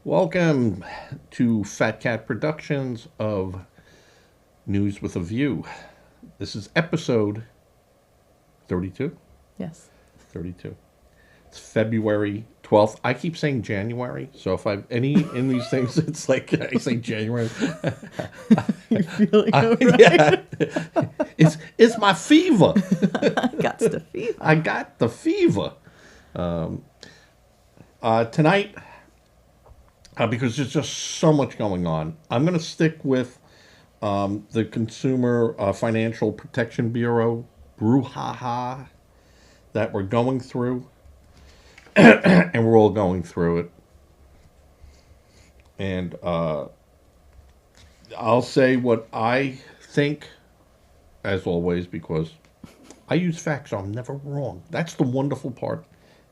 Welcome to Fat Cat Productions of News with a View. This is episode 32? Yes. 32. It's February 12th. I keep saying January, so if I've any in these things, it's like I say January. You're feeling all right. Yeah. It's my fever. I got the fever. I got the fever. Tonight, because there's just so much going on, I'm going to stick with the Consumer Financial Protection Bureau brouhaha that we're going through, and we're all going through it. And I'll say what I think, as always, because I use facts, so I'm never wrong. That's the wonderful part.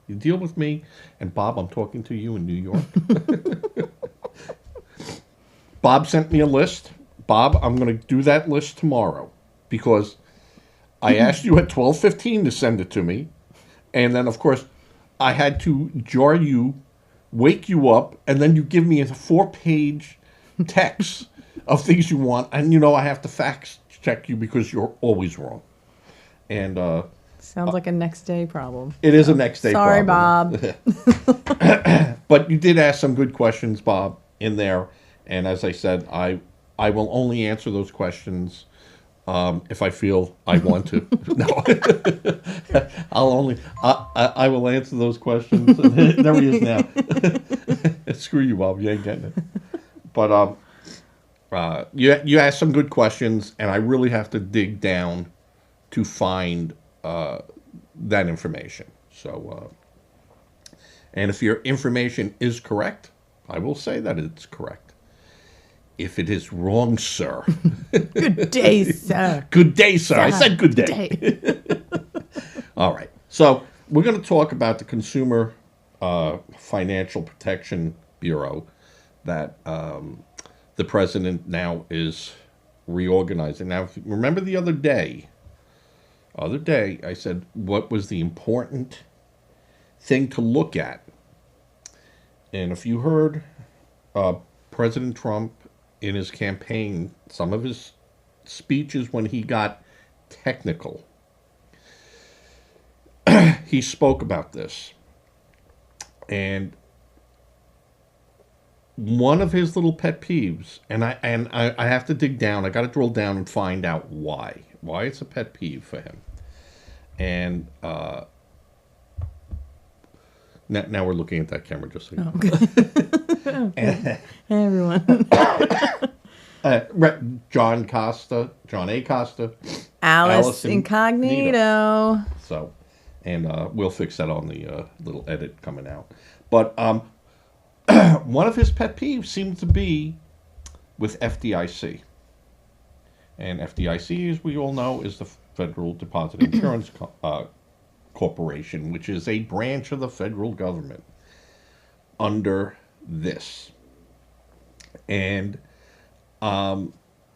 You deal with me, and Bob, I'm talking to you in New York. Bob sent me a list. Bob, I'm going to do that list tomorrow because I asked you at 12:15 to send it to me, and then of course I had to jar you, wake you up, and then you give me a 4-page text of things you want, and I have to fact check you because you're always wrong. And Sounds like a next day problem. it is a next day Sorry, problem. Bob. But you did ask some good questions, Bob, in there. And as I said, I will only answer those questions if I feel I want to. No, I will answer those questions. There he is now. Screw you, Bob. You ain't getting it. But you asked some good questions, and I really have to dig down to find that information. So, and if your information is correct, I will say that it's correct. If it is wrong, sir. Good day, sir. Good day, sir. I said good day. All right. So we're going to talk about the Consumer Financial Protection Bureau that the president now is reorganizing. Now, if you remember the other day, I said, what was the important thing to look at? And if you heard President Trump in his campaign, some of his speeches when he got technical, he spoke about this. And one of his little pet peeves, and I have to dig down, I got to drill down and find out why it's a pet peeve for him. And now we're looking at that camera just so you know. Okay. Hey, everyone. John A. Costa, Alice Incognito. So, and we'll fix that on the little edit coming out. But one of his pet peeves seems to be with FDIC. And FDIC, as we all know, is the Federal Deposit Insurance Corporation, which is a branch of the federal government under this. And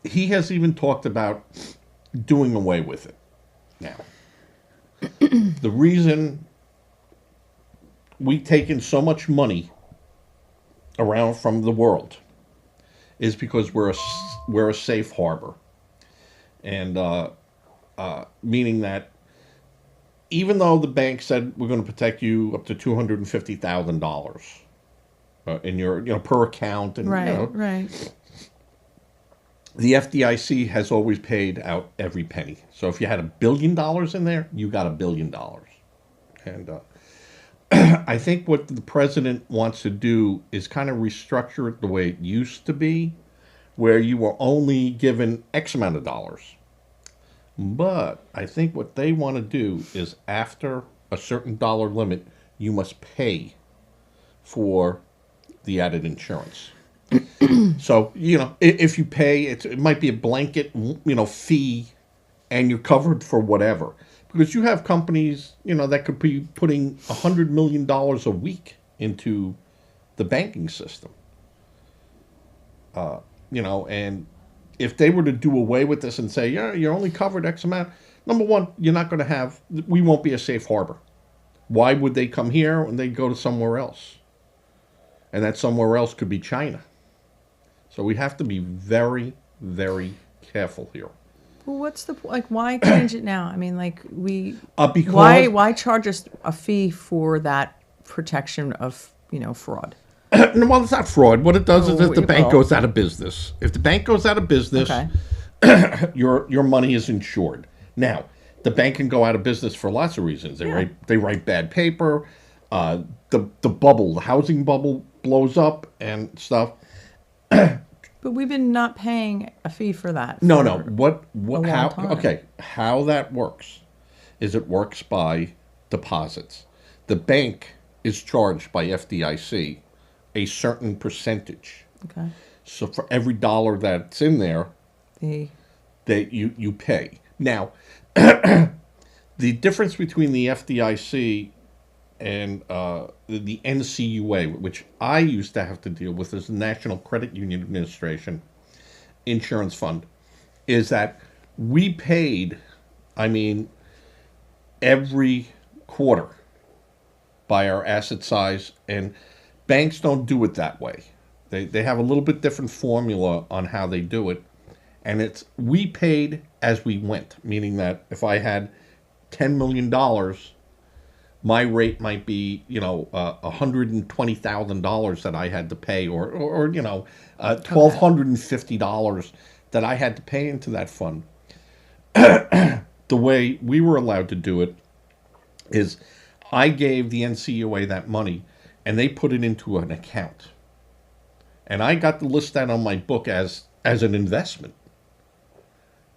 he has even talked about doing away with it. Now, the reason we've taken so much money around from the world is because we're a safe harbor. And meaning that even though the bank said we're going to protect you up to $250,000 in your per account, and Right. the FDIC has always paid out every penny. So if you had $1 billion in there, you got $1 billion. And I think what the president wants to do is kind of restructure it the way it used to be, where you were only given X amount of dollars. But I think what they want to do is after a certain dollar limit, you must pay for the added insurance. So, if you pay, it might be a blanket, fee, and you're covered for whatever. Because you have companies, that could be putting $100 million a week into the banking system. And if they were to do away with this and say, yeah, you're only covered X amount, number one, we won't be a safe harbor. Why would they come here when they go to somewhere else? And that somewhere else could be China. So we have to be very, very careful here. Well, what's the why change it now? I mean, Because why charge us a fee for that protection of fraud? well, it's not fraud. What it does is if the bank well. goes out of business. If the bank goes out of business, Okay. your money is insured. Now, the bank can go out of business for lots of reasons. They write bad paper. The housing bubble blows up and stuff. But we've been not paying a fee for that. No. Long time. Okay, how that works is it works by deposits. The bank is charged by FDIC a certain percentage. Okay. So for every dollar that's in there, that you pay. Now, the difference between the FDIC and the NCUA, which I used to have to deal with as the National Credit Union Administration Insurance Fund, is that we paid, every quarter by our asset size, and banks don't do it that way. They have a little bit different formula on how they do it, and we paid as we went, meaning that if I had $10 million, my rate might be, $120,000 that I had to pay, or $1,250 that I had to pay into that fund. The way we were allowed to do it is I gave the NCUA that money, and they put it into an account. And I got to list that on my book as an investment,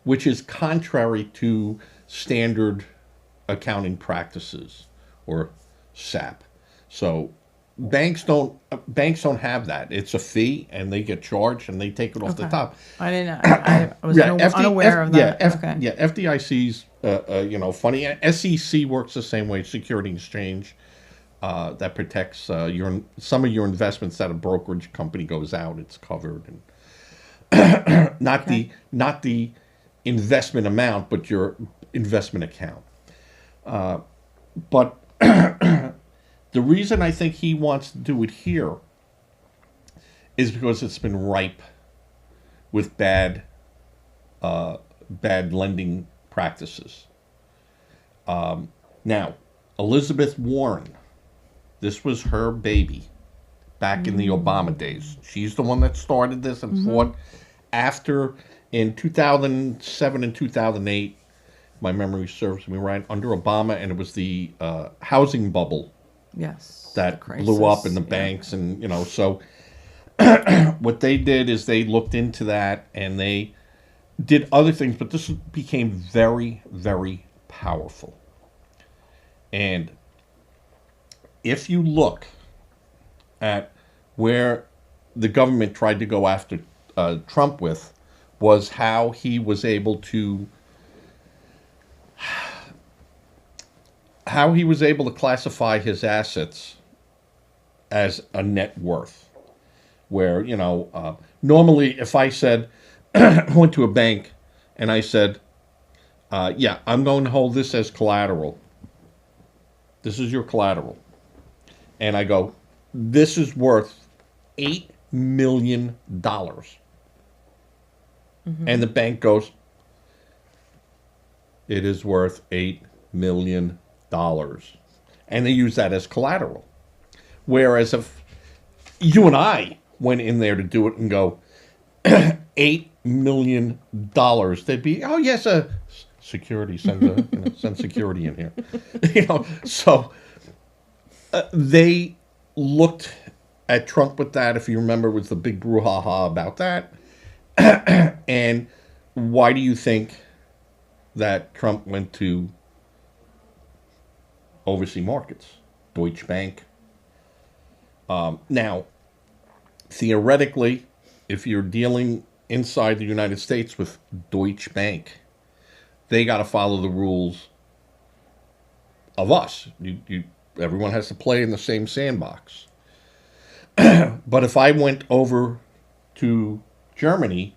which is contrary to standard accounting practices, or SAP. So banks don't have that. It's a fee, and they get charged, and they take it off the top. I didn't know. I was unaware of that. FDIC's funny. SEC works the same way. Security Exchange that protects some of your investments that a brokerage company goes out. It's covered, and not the investment amount, but your investment account. But the reason I think he wants to do it here is because it's been ripe with bad lending practices. Now, Elizabeth Warren, this was her baby back in the Obama days. She's the one that started this and fought after, in 2007 and 2008, my memory serves me right, under Obama, and it was the housing bubble. Yes. That blew up in the banks, and so what they did is they looked into that, and they did other things, but this became very, very powerful. And if you look at where the government tried to go after Trump with, was how he was able to classify his assets as a net worth. Where, normally if I said, I went to a bank and I said, I'm going to hold this as collateral. This is your collateral. And I go, this is worth $8 million. And the bank goes, it is worth $8 million. And they use that as collateral. Whereas if you and I went in there to do it and go, $8 million, they'd be, oh yes, security, send security in here. So they looked at Trump with that. If you remember, was the big brouhaha about that. And why do you think that Trump went to overseas markets? Deutsche Bank. Now, theoretically, if you're dealing inside the United States with Deutsche Bank, they got to follow the rules of us. Everyone has to play in the same sandbox. But if I went over to Germany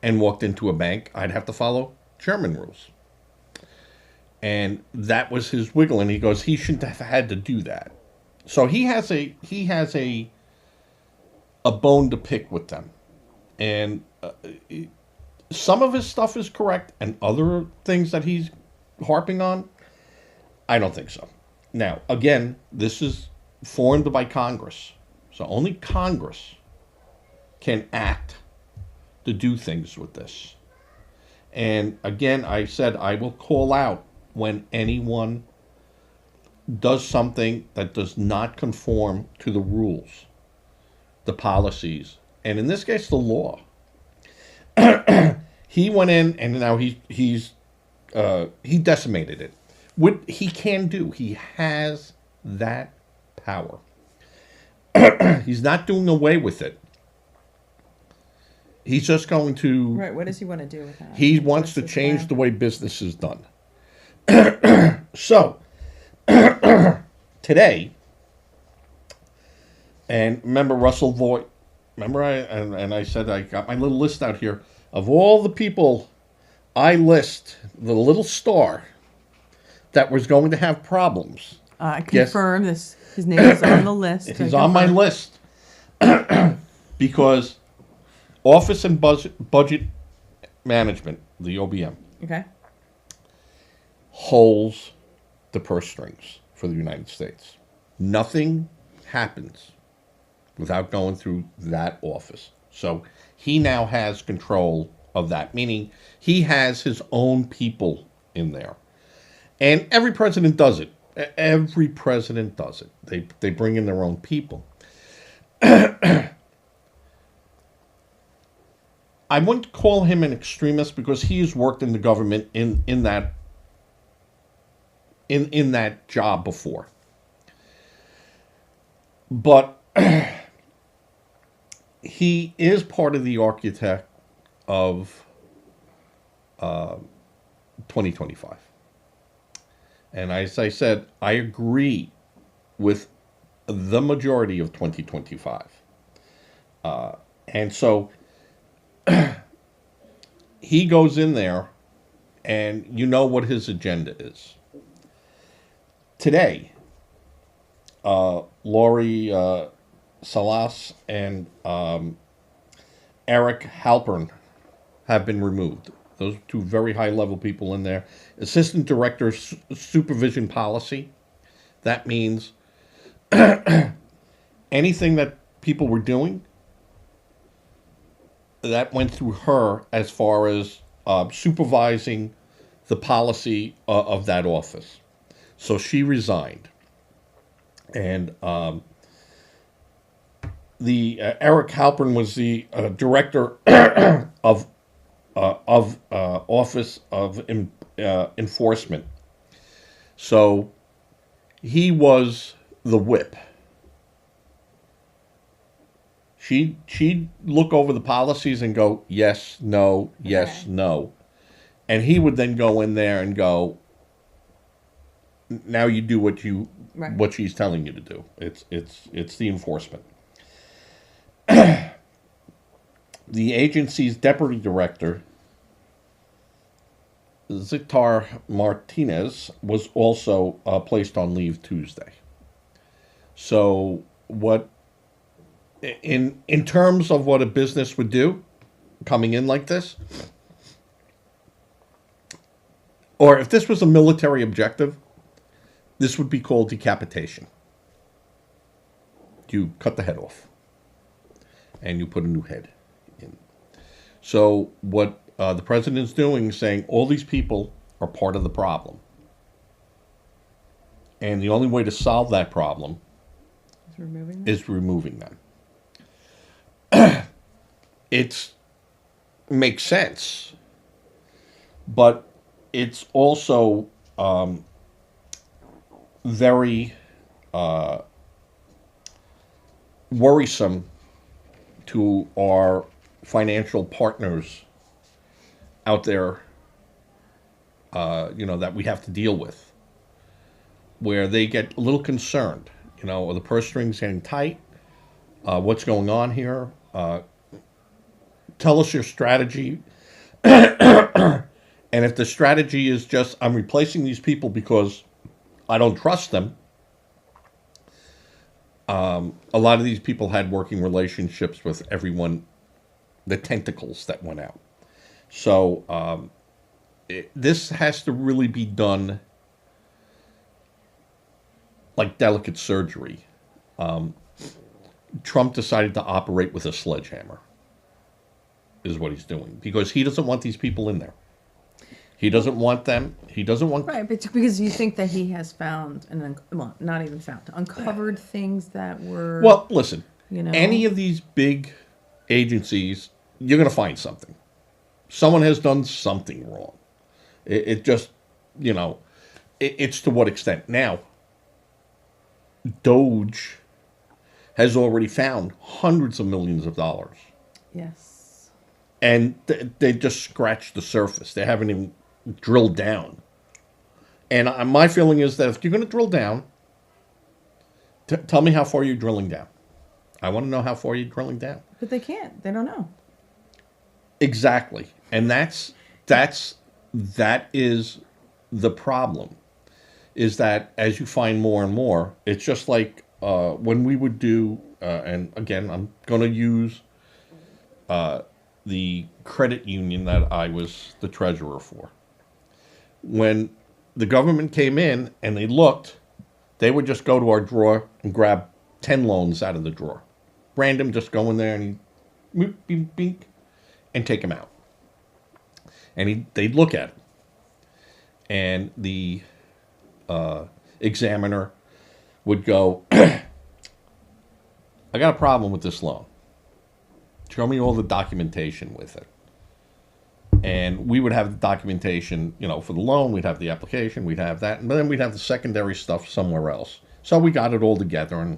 and walked into a bank, I'd have to follow German rules. And that was his wiggle, and he goes, he shouldn't have had to do that. So he has a a bone to pick with them. And some of his stuff is correct, and other things that he's harping on, I don't think so. Now, again, this is formed by Congress. So only Congress can act to do things with this. And again, I said I will call out when anyone does something that does not conform to the rules, the policies, and in this case, the law. He went in and now he decimated it. What he can do, he has that power. He's not doing away with it. He's just going to. Right. What does he want to do with that? He wants to change the way business is done. So, today, and remember Russell Voigt, remember I said I got my little list out here of all the people I list, the little star that was going to have problems. I confirm this. His name is on the list. He's on my list because Office and Budget Management, the OBM, Okay. holds the purse strings for the United States. Nothing happens without going through that office. So he now has control of that, meaning he has his own people in there. And every president does it. Every president does it. They bring in their own people. I wouldn't call him an extremist because he has worked in the government in that job before. But he is part of the architect of 2025. And as I said, I agree with the majority of 2025. And so he goes in there, and you know what his agenda is. Today, Lori Salas and Eric Halpern have been removed. Those are two very high-level people in there. Assistant Director Supervision Policy. That means anything that people were doing, that went through her as far as supervising the policy of that office. So she resigned. And the Eric Halpern was the director of Office of Enforcement. So he was the whip. She'd look over the policies and go, yes, no, yes, Okay. no. And he would then go in there and go, now you do Right. what she's telling you to do. It's the enforcement. The agency's deputy director, Zitar Martinez, was also placed on leave Tuesday. So what, in terms of what a business would do, coming in like this, or if this was a military objective, this would be called decapitation. You cut the head off, and you put a new head in. So what the president's doing is saying all these people are part of the problem. And the only way to solve that problem is removing them. It makes sense, but it's also very worrisome to our financial partners out there, that we have to deal with, where they get a little concerned. Are the purse strings getting tight? What's going on here? Tell us your strategy. And if the strategy is just, I'm replacing these people because I don't trust them, A lot of these people had working relationships with everyone, the tentacles that went out. So this has to really be done like delicate surgery. Trump decided to operate with a sledgehammer, is what he's doing, because he doesn't want these people in there. He doesn't want them. He doesn't want. Right, but because you think that he has found, well, not even found, uncovered things that were. Well, listen, you know, any of these big agencies, you're going to find something. Someone has done something wrong. It just, it's to what extent. Now, Doge has already found hundreds of millions of dollars. Yes. And they just scratched the surface. They haven't even drilled down. And my feeling is that if you're going to drill down, tell me how far you're drilling down. I want to know how far you're drilling down. But they can't. They don't know. Exactly. And that is the problem, is that as you find more and more, it's just like when we would do, and again, I'm going to use the credit union that I was the treasurer for. When the government came in and they looked, they would just go to our drawer and grab 10 loans out of the drawer. Random, just go in there and bink, bink, and take them out. And they'd look at it. And the examiner would go, I got a problem with this loan. Show me all the documentation with it. And we would have the documentation, for the loan. We'd have the application. We'd have that. And then we'd have the secondary stuff somewhere else. So we got it all together and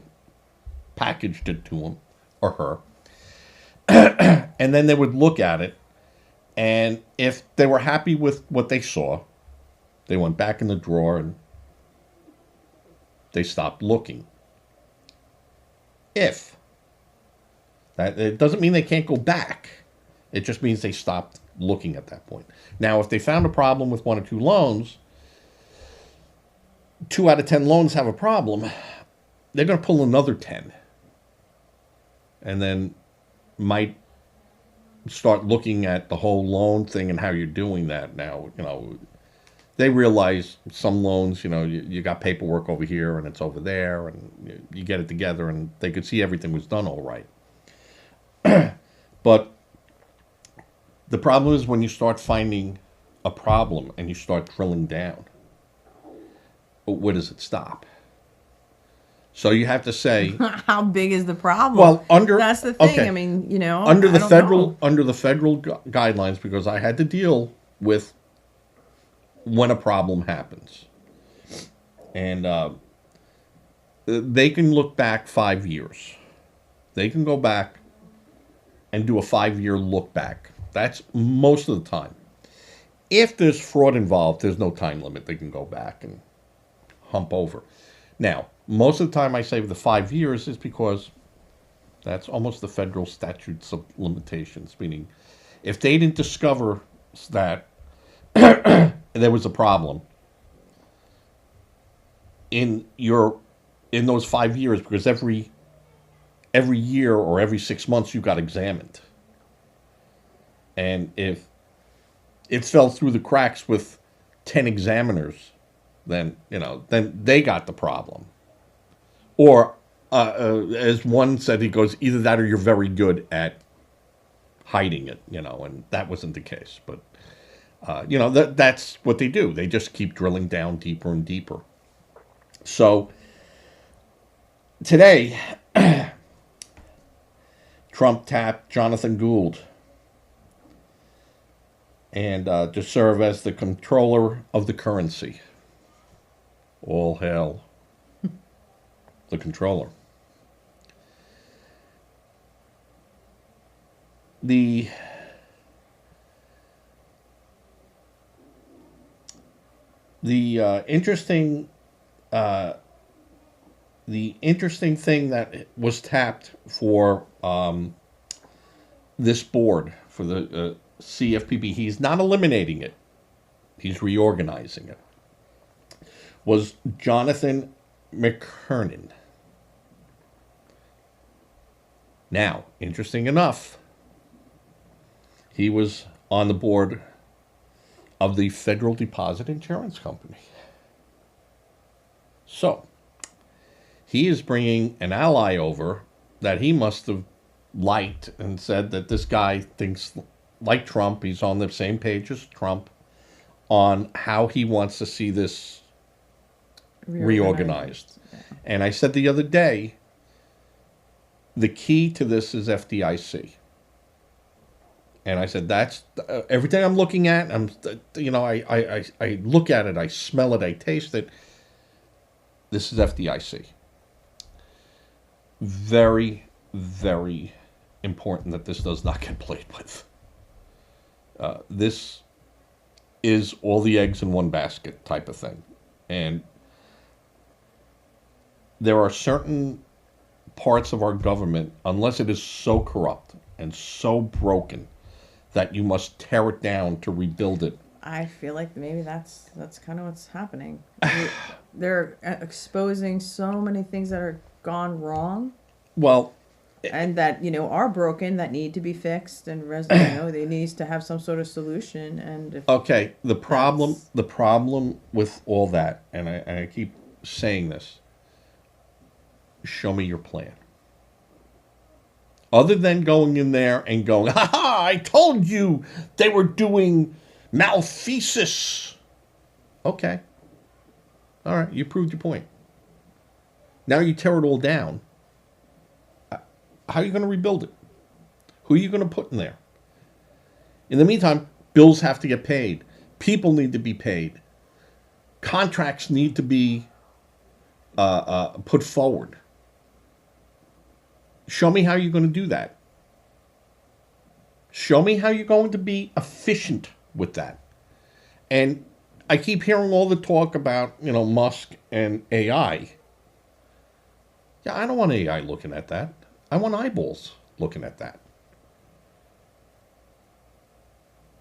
packaged it to him or her. And then they would look at it. And if they were happy with what they saw, they went back in the drawer and they stopped looking. It doesn't mean they can't go back. It just means they stopped looking at that point. Now, if they found a problem with 1 or 2 loans, 2 out of 10 loans have a problem, they're going to pull another 10. And then might start looking at the whole loan thing and how you're doing that now. They realize some loans, you got paperwork over here and it's over there, and you get it together, and they could see everything was done all right. But the problem is when you start finding a problem and you start drilling down, where does it stop? So you have to say, how big is the problem? Well, that's the thing. Okay. I mean, under the federal guidelines, because I had to deal with when a problem happens, and they can look back 5 years. They can go back and do a 5-year look back. That's most of the time. If there's fraud involved, there's no time limit. They can go back and hump over. Now, most of the time I say the 5 years is because that's almost the federal statutes of limitations, meaning if they didn't discover that there was a problem in those 5 years, because every year or every 6 months you got examined. And if it fell through the cracks with 10 examiners, then they got the problem. Or as one said, he goes, either that or you're very good at hiding it, and that wasn't the case. But that's what they do. They just keep drilling down deeper and deeper. So today, Trump tapped Jonathan Gould and to serve as the controller of the currency. All hail the controller. The interesting thing that was tapped for this board, for the CFPB, he's not eliminating it, he's reorganizing it, was Jonathan McKernan. Now, interesting enough, he was on the board of the Federal Deposit Insurance Company. So, he is bringing an ally over that he must have liked and said that this guy thinks like Trump. He's on the same page as Trump on how he wants to see this reorganized. Yeah. And I said the other day, the key to this is FDIC. And I said, that's everything I'm looking at. I look at it, I smell it, I taste it. This is FDIC. Very, very important that this does not get played with. This is all the eggs in one basket type of thing. And there are certain parts of our government, unless it is so corrupt and so broken, that you must tear it down to rebuild it. I feel like maybe that's kind of what's happening. They're exposing so many things that are gone wrong. Well, and that are broken, that need to be fixed, and they needs to have some sort of solution. And if okay, the problem with all that, and I keep saying this: show me your plan. Other than going in there and going, "Ha ha! I told you they were doing malfeasance." Okay, all right, you proved your point. Now you tear it all down. How are you going to rebuild it? Who are you going to put in there? In the meantime, bills have to get paid. People need to be paid. Contracts need to be put forward. Show me how you're going to do that. Show me how you're going to be efficient with that. And I keep hearing all the talk about, Musk and AI. Yeah, I don't want AI looking at that. I want eyeballs looking at that.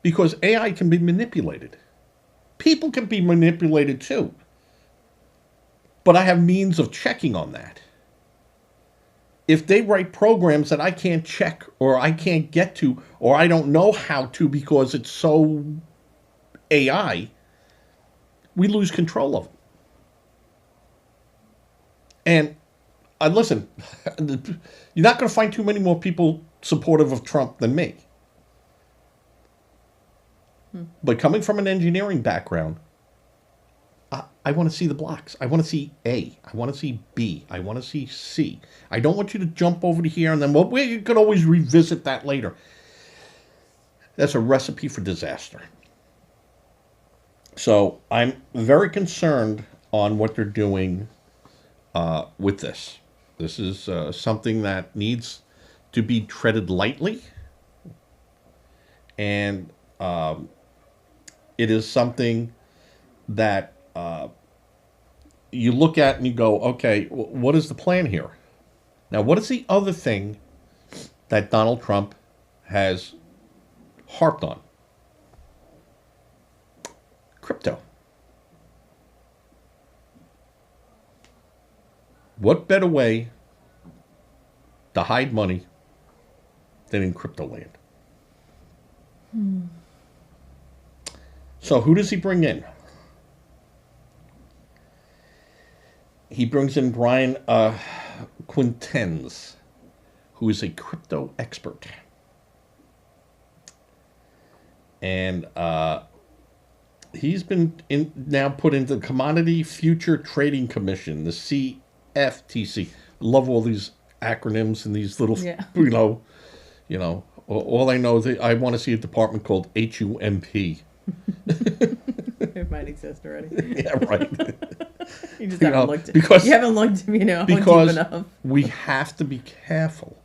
Because AI can be manipulated. People can be manipulated too. But I have means of checking on that. If they write programs that I can't check or I can't get to or I don't know how to because it's so AI, we lose control of it. And listen, you're not going to find too many more people supportive of Trump than me. But coming from an engineering background, I want to see the blocks. I want to see A. I want to see B. I want to see C. I don't want you to jump over to here and then, we could always revisit that later. That's a recipe for disaster. So I'm very concerned on what they're doing with this. This is something that needs to be treaded lightly. And it is something that you look at and you go, okay, what is the plan here? Now, what is the other thing that Donald Trump has harped on? Crypto. What better way to hide money than in crypto land? So who does he bring in? He brings in Brian Quintenz, who is a crypto expert. And he's been now put into the Commodity Future Trading Commission, the CFTC. Love all these acronyms and these little, all I know is I want to see a department called HUMP. It might exist already. Yeah, right. You just haven't looked. Because you haven't looked, deep enough. We have to be careful.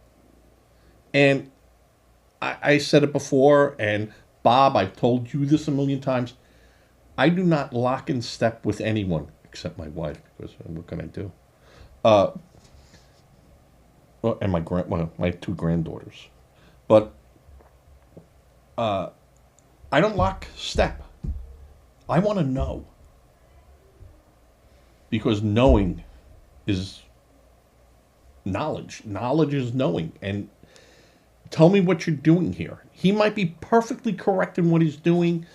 And I said it before, and Bob, I've told you this a million times. I do not lock in step with anyone except my wife, because what can I do? And my two granddaughters. But I don't lock step. I want to know. Because knowing is knowledge. Knowledge is knowing. And tell me what you're doing here. He might be perfectly correct in what he's doing.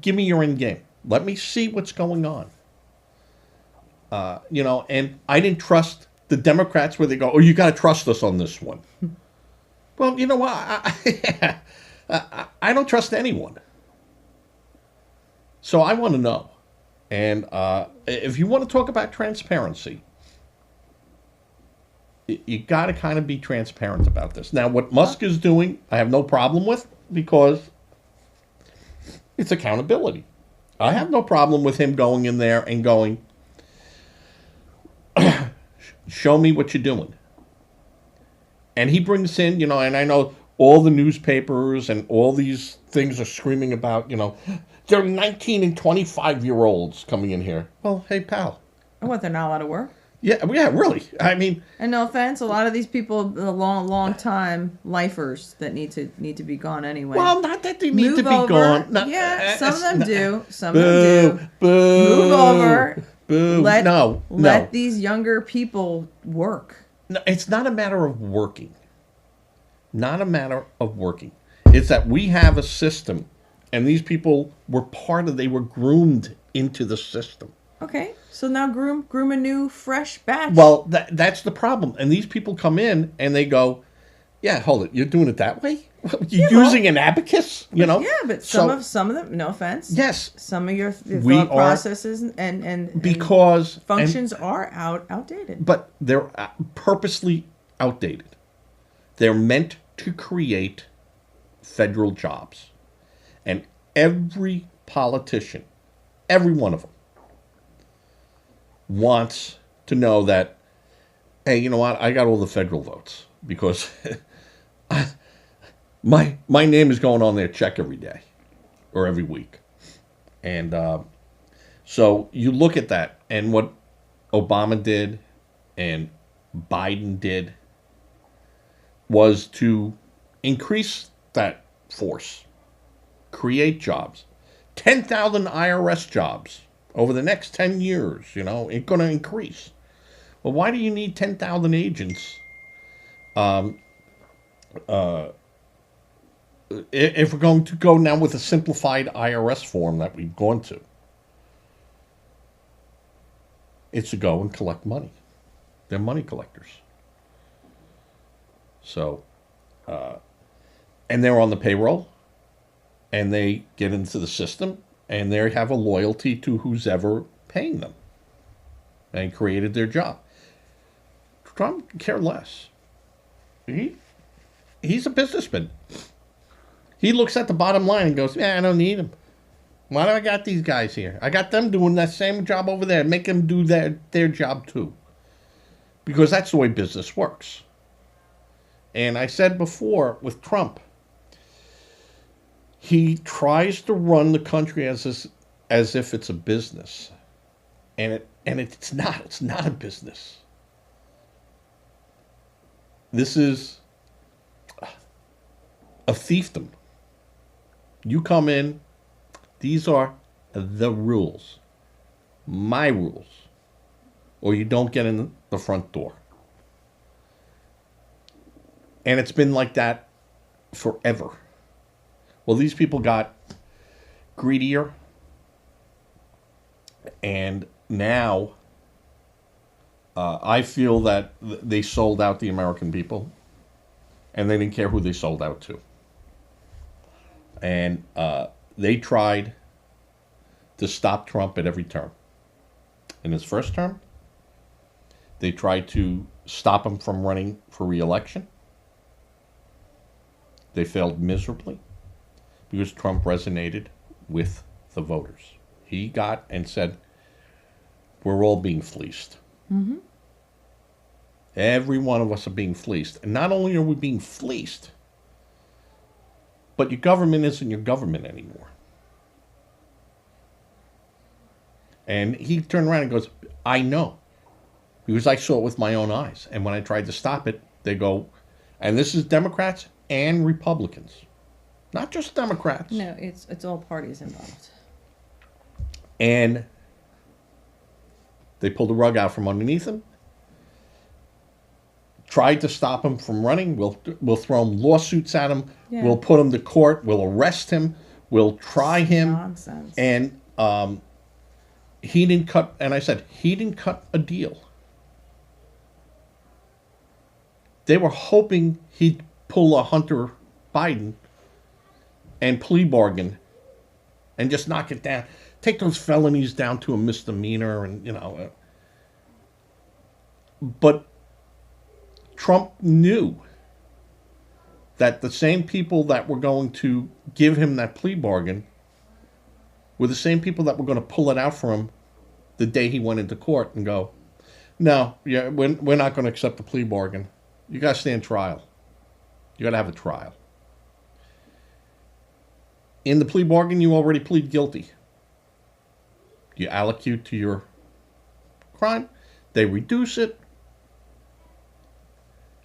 Give me your end game. Let me see what's going on. And I didn't trust the Democrats where they go, oh, you got to trust us on this one. Well, you know what? I don't trust anyone. So I want to know. And if you want to talk about transparency, you got to kind of be transparent about this. Now, what Musk is doing, I have no problem with because it's accountability. I have no problem with him going in there and going, show me what you're doing. And he brings in, and I know all the newspapers and all these things are screaming about, there are 19 and 25-year-olds coming in here. Well, hey, pal. What, they're not allowed to work? Yeah, really. I mean, and no offense, a lot of these people are long time lifers that need to be gone anyway. Well, not that they need to be gone. Yeah, some of them do. Some of them do. Boo. Move over. Boo. Let these younger people work. No, it's not a matter of working. Not a matter of working. It's that we have a system, and these people were they were groomed into the system. Okay, so now groom a new, fresh batch. Well, that's the problem. And these people come in and they go, yeah, hold it, you're doing it that way? You're using an abacus, Yeah, but some of them, no offense. Yes. Some of your thought processes and functions are outdated. But they're purposely outdated. They're meant to create federal jobs. And every politician, every one of them, wants to know that, hey, you know what? I got all the federal votes because my name is going on their check every day or every week. And so you look at that, and what Obama did and Biden did was to increase that force, create jobs, 10,000 IRS jobs. Over the next 10 years, it's going to increase. Well, why do you need 10,000 agents if we're going to go now with a simplified IRS form that we've gone to? It's to go and collect money. They're money collectors. So, and they're on the payroll, and they get into the system, and they have a loyalty to who's ever paying them and created their job. Trump can care less. He's a businessman. He looks at the bottom line and goes, I don't need them. Why do I got these guys here? I got them doing that same job over there. Make them do their job too. Because that's the way business works. And I said before with Trump, he tries to run the country as if it's a business, and it's not. It's not a business. This is a fiefdom. You come in. These are the rules, my rules, or you don't get in the front door. And it's been like that forever. Well, these people got greedier, and now I feel that they sold out the American people, and they didn't care who they sold out to. And they tried to stop Trump at every turn. In his first term, they tried to stop him from running for re-election. They failed miserably because Trump resonated with the voters. He got and said, we're all being fleeced. Mm-hmm. Every one of us are being fleeced. And not only are we being fleeced, but your government isn't your government anymore. And he turned around and goes, I know. Because I saw it with my own eyes. And when I tried to stop it, they go, and this is Democrats and Republicans. Not just Democrats. No, it's all parties involved. And they pulled the rug out from underneath him. tried to stop him from running. We'll throw him lawsuits at him. Yeah. We'll put him to court. We'll arrest him. We'll try him. Nonsense. And he didn't cut. And I said he didn't cut a deal. They were hoping he'd pull a Hunter Biden and plea bargain and just knock it down. Take those felonies down to a misdemeanor and, But Trump knew that the same people that were going to give him that plea bargain were the same people that were going to pull it out for him the day he went into court and go, no, we're not going to accept the plea bargain. You got to stand trial. You got to have a trial. In the plea bargain, you already plead guilty. You allocute to your crime. They reduce it.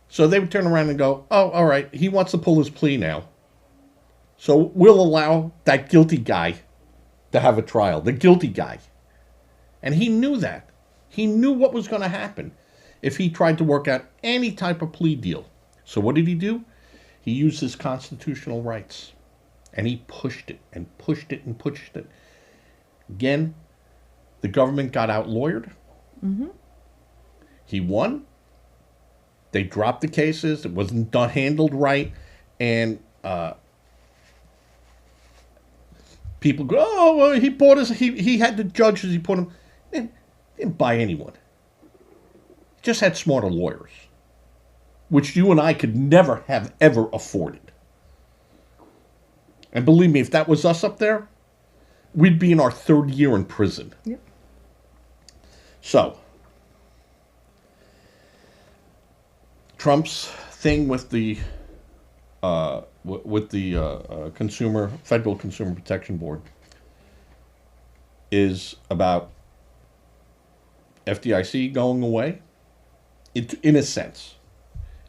So they would turn around and go, oh, all right, he wants to pull his plea now. So we'll allow that guilty guy to have a trial, the guilty guy. And he knew that. He knew what was going to happen if he tried to work out any type of plea deal. So what did he do? He used his constitutional rights. And he pushed it and pushed it and pushed it. Again, the government got out-lawyered. Mm-hmm. He won. They dropped the cases. It wasn't handled right. And people go, oh, well, he bought his, he had the judges, he put him. Didn't buy anyone. Just had smarter lawyers, which you and I could never have ever afforded. And believe me, if that was us up there, we'd be in our third year in prison. Yep. So, Trump's thing with the Federal Consumer Protection Board is about FDIC going away, in a sense,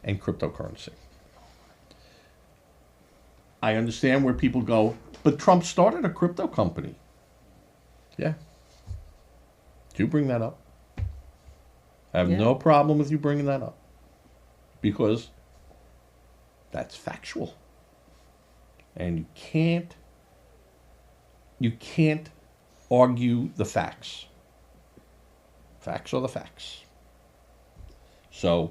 and cryptocurrency. I understand where people go, but Trump started a crypto company. Yeah. Do you bring that up? I have no problem with you bringing that up. Because that's factual. And you can't argue the facts. Facts are the facts. So,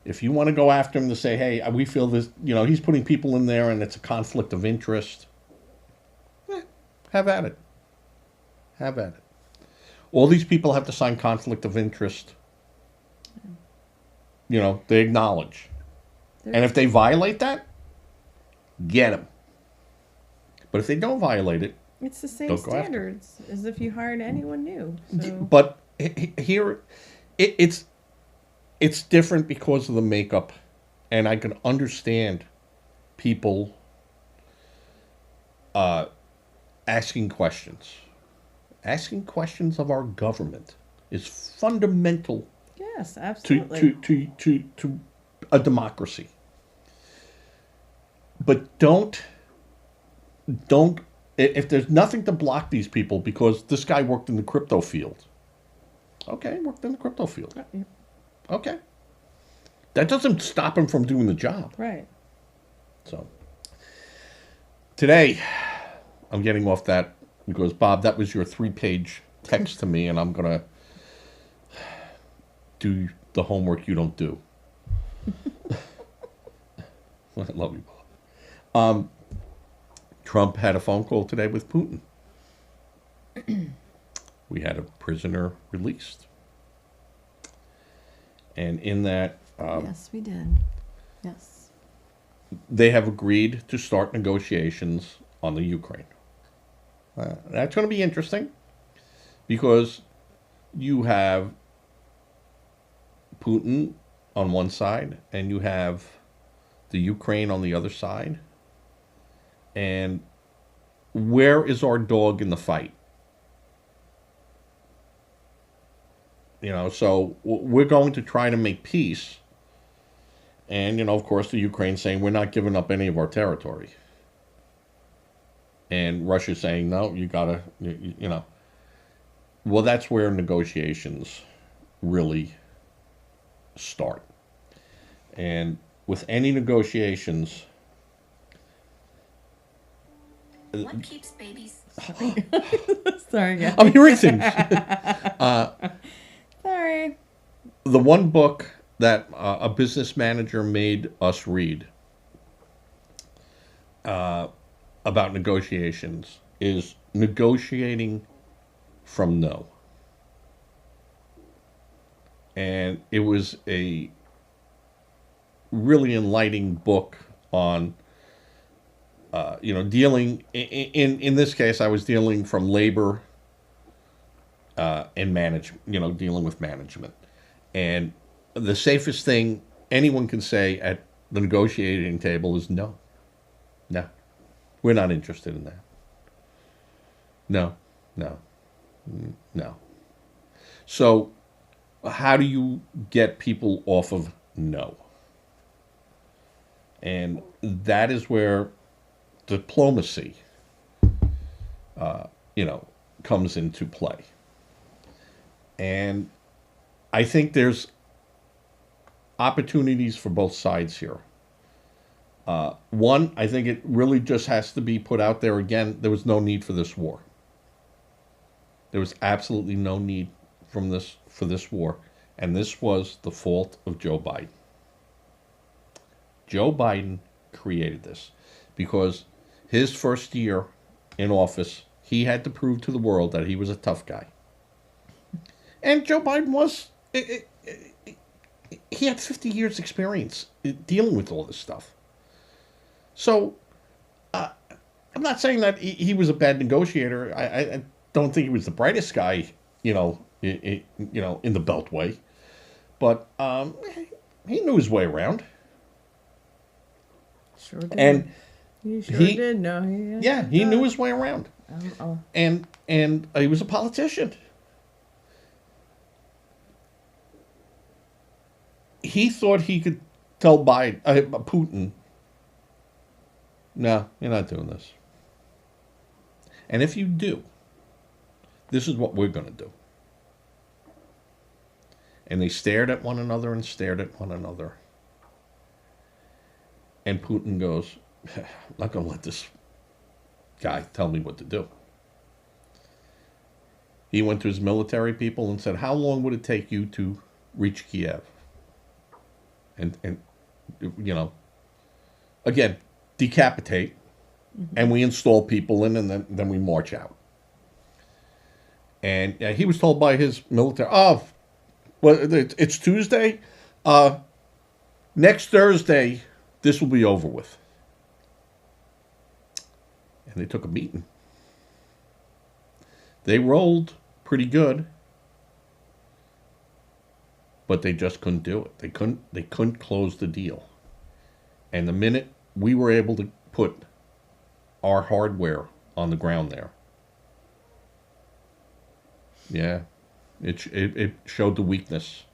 if you want to go after him to say, hey, we feel this, he's putting people in there and it's a conflict of interest, have at it. Have at it. All these people have to sign conflict of interest. They acknowledge. And if they violate that, get them. But if they don't violate it, it's the same standards as if you hired anyone new. So. But here, it's different because of the makeup, and I can understand people asking questions. Asking questions of our government is fundamental. Yes, absolutely. To a democracy. But don't if there's nothing to block these people because this guy worked in the crypto field. Okay, worked in the crypto field. Yeah. Okay. That doesn't stop him from doing the job. Right. So today I'm getting off that because Bob, that was your 3-page text to me, and I'm gonna do the homework you don't do. I love you, Bob. Trump had a phone call today with Putin. We had a prisoner released. And in that... yes, we did. Yes. They have agreed to start negotiations on the Ukraine. That's going to be interesting because you have Putin on one side and you have the Ukraine on the other side. And where is our dog in the fight? So we're going to try to make peace. And, of course, the Ukraine saying we're not giving up any of our territory. And Russia saying, no, you gotta, Well, that's where negotiations really start. And with any negotiations, What keeps babies? Sorry, guys. I'm hearing things. Sorry. The one book that a business manager made us read about negotiations is Negotiating from No. And it was a really enlightening book on, dealing, in this case, I was dealing from labor and management, dealing with management. And the safest thing anyone can say at the negotiating table is no. No. We're not interested in that. No. No. No. So, how do you get people off of no? And that is where diplomacy, comes into play. And I think there's opportunities for both sides here. One, I think it really just has to be put out there again. There was no need for this war. There was absolutely no need for this war, and this was the fault of Joe Biden. Joe Biden created this because his first year in office, he had to prove to the world that he was a tough guy. And Joe Biden was, he had 50 years experience dealing with all this stuff. So, I'm not saying that he was a bad negotiator. I don't think he was the brightest guy, in the Beltway. But he knew his way around. Sure did. And he sure did. No, he knew his way around. And he was a politician. He thought he could tell Putin, no, you're not doing this. And if you do, this is what we're going to do. And they stared at one another and stared at one another. And Putin goes, I'm not going to let this guy tell me what to do. He went to his military people and said, how long would it take you to reach Kiev? And again, decapitate, and we install people in, and then we march out. And he was told by his military, it's Tuesday. Next Thursday, this will be over with. And they took a beating. They rolled pretty good, but they just couldn't do it. They couldn't close the deal. And the minute we were able to put our hardware on the ground there, it showed the weakness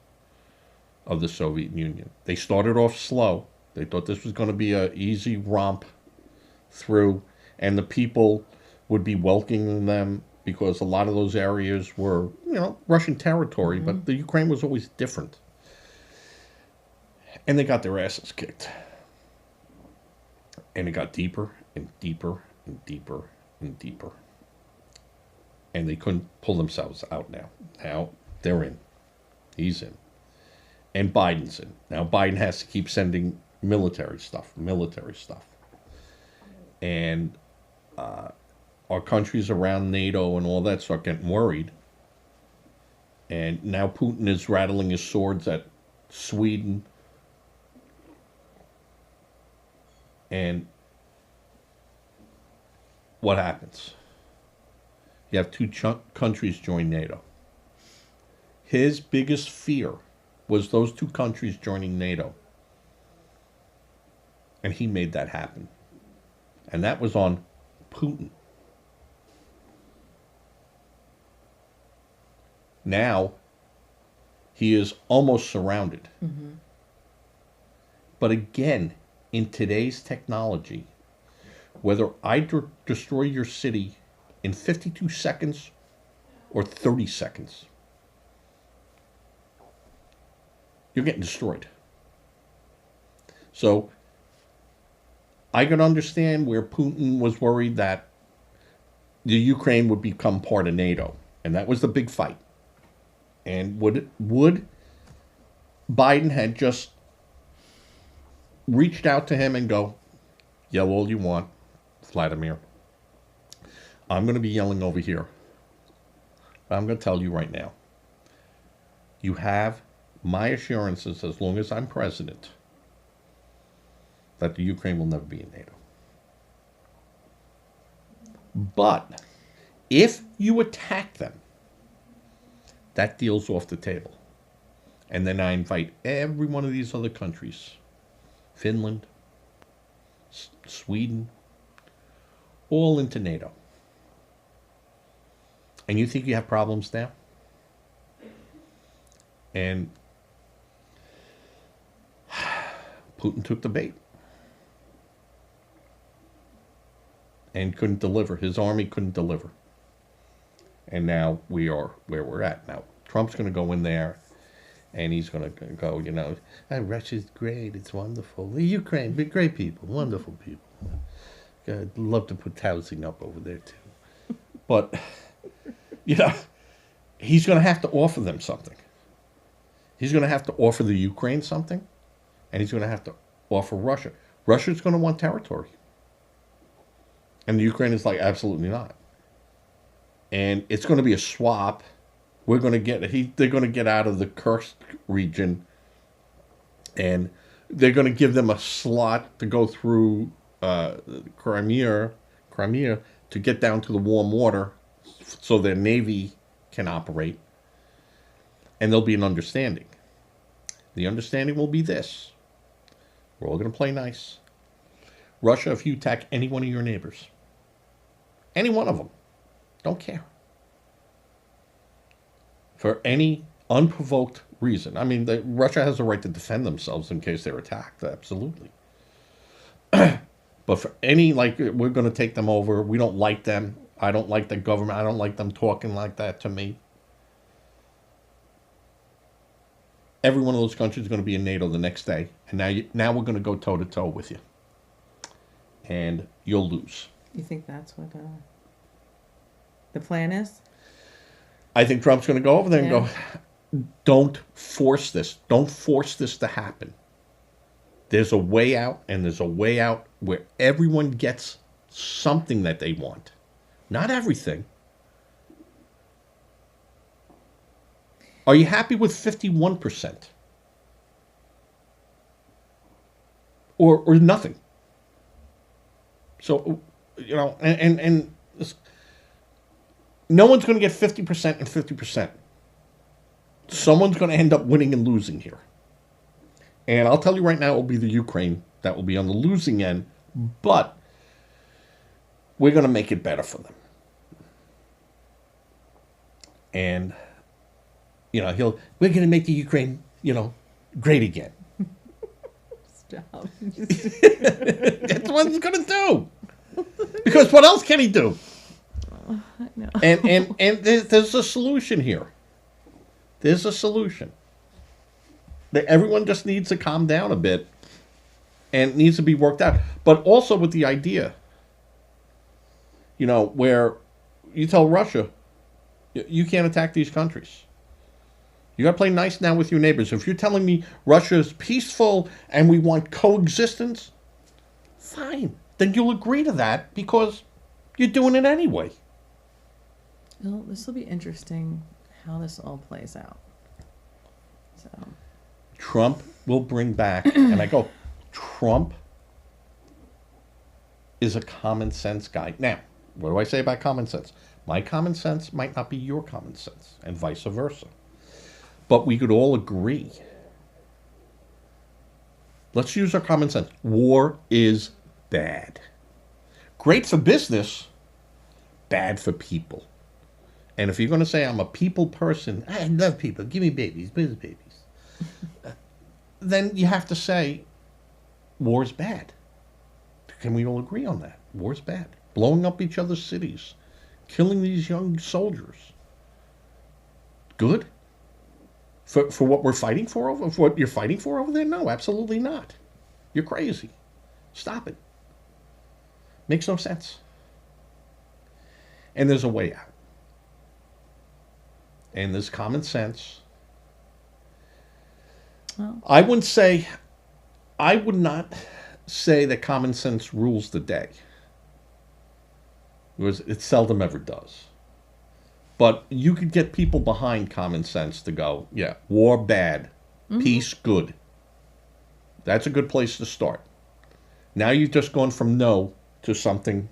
of the Soviet Union. They started off slow. They thought this was going to be an easy romp through, and the people would be welcoming them because a lot of those areas were, Russian territory, but the Ukraine was always different. And they got their asses kicked. And it got deeper and deeper and deeper and deeper. And they couldn't pull themselves out now. Now they're in. He's in. And Biden's in. Now Biden has to keep sending military stuff. And our countries around NATO and all that start getting worried. And now Putin is rattling his swords at Sweden. And what happens? You have two countries join NATO. His biggest fear was those two countries joining NATO. And he made that happen. And that was on Putin. Now, he is almost surrounded. But again, in today's technology, whether I destroy your city in 52 seconds or 30 seconds, you're getting destroyed. So I can understand where Putin was worried that the Ukraine would become part of NATO, and that was the big fight. And would Biden had just reached out to him and go, yell all you want, Vladimir. I'm going to be yelling over here. But I'm going to tell you right now. You have my assurances as long as I'm president that the Ukraine will never be in NATO. But if you attack them, that deal's off the table. And then I invite every one of these other countries, Finland, Sweden, all into NATO. And you think you have problems now? And Putin took the bait and couldn't deliver. His army couldn't deliver. And now we are where we're at. Now, Trump's going to go in there and he's going to go, you know, Russia's great, it's wonderful. The Ukraine, great people, wonderful people. I'd love to put housing up over there too. But, you know, he's going to have to offer them something. He's going to have to offer the Ukraine something, and he's going to have to offer Russia. Russia's going to want territory. And the Ukraine is like, absolutely not. And it's going to be a swap. They're going to get out of the Kursk region, and they're going to give them a slot to go through Crimea to get down to the warm water so their navy can operate. And there'll be an understanding. The understanding will be this. We're all going to play nice. Russia, if you attack any one of your neighbors, any one of them, don't care. For any unprovoked reason. I mean, Russia has the right to defend themselves in case they're attacked, absolutely. But for any, like, we're going to take them over, we don't like them, I don't like the government, I don't like them talking like that to me. Every one of those countries is going to be in NATO the next day. And now we're going to go toe-to-toe with you. And you'll lose. You think that's what the plan is? I think Trump's going to go over there and go, don't force this. Don't force this to happen. There's a way out, and there's a way out where everyone gets something that they want. Not everything. Are you happy with 51%? Or nothing? So, you know, and this, no one's going to get 50% and 50%. Someone's going to end up winning and losing here. And I'll tell you right now, it will be the Ukraine that will be on the losing end, but we're going to make it better for them. And, you know, we're going to make the Ukraine, you know, great again. Stop. That's what he's going to do. Because what else can he do? I know. And there's a solution here. There's a solution. Everyone just needs to calm down a bit, and it needs to be worked out. But also with the idea, you know, where you tell Russia, you can't attack these countries. You got to play nice now with your neighbors. If you're telling me Russia's peaceful and we want coexistence, fine. Then you'll agree to that because you're doing it anyway. Well, this will be interesting how this all plays out. So Trump will bring back, and I go, Trump is a common sense guy. Now, what do I say about common sense? My common sense might not be your common sense, and vice versa. But we could all agree. Let's use our common sense. War is bad. Great for business, bad for people. And if you're going to say I'm a people person, I love people, give me babies, business babies, then you have to say war's bad. Can we all agree on that? War's bad. Blowing up each other's cities, killing these young soldiers. Good? For what we're fighting for, for what you're fighting for over there? No, absolutely not. You're crazy. Stop it. Makes no sense. And there's a way out. And there's common sense. Well, I would not say that common sense rules the day. Because it seldom ever does. But you could get people behind common sense to go, yeah, war bad, peace good. That's a good place to start. Now you've just gone from no to something.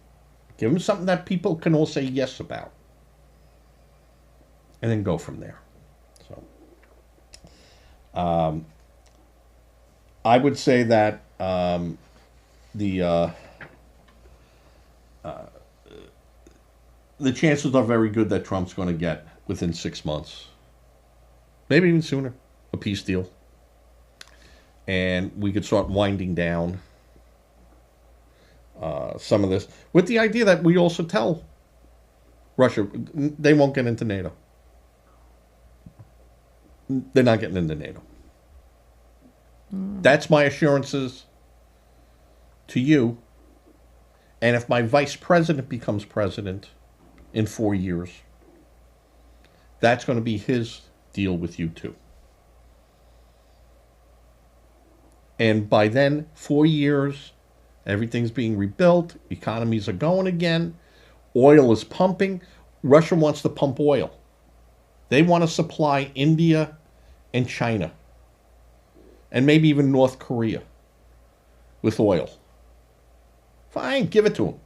Give them something that people can all say yes about. And then go from there. So, I would say that the chances are very good that Trump's going to get within 6 months, maybe even sooner, a peace deal. And we could start winding down some of this with the idea that we also tell Russia they won't get into NATO. They're not getting into NATO. That's my assurances to you. And if my vice president becomes president in 4 years, that's going to be his deal with you too. And by then, 4 years, everything's being rebuilt, economies are going again, oil is pumping. Russia wants to pump oil. They want to supply India and China, and maybe even North Korea with oil. Fine, give it to them.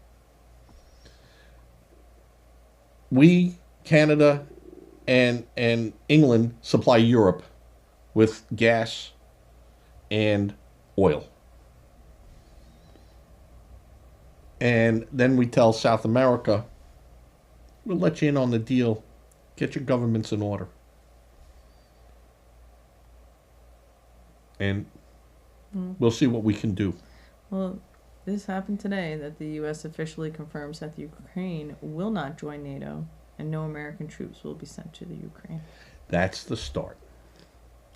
We, Canada, and England supply Europe with gas and oil. And then we tell South America, we'll let you in on the deal. Get your governments in order. And we'll see what we can do. well, this happened today that the U.S. officially confirms that the Ukraine will not join NATO and no American troops will be sent to the Ukraine. That's the start.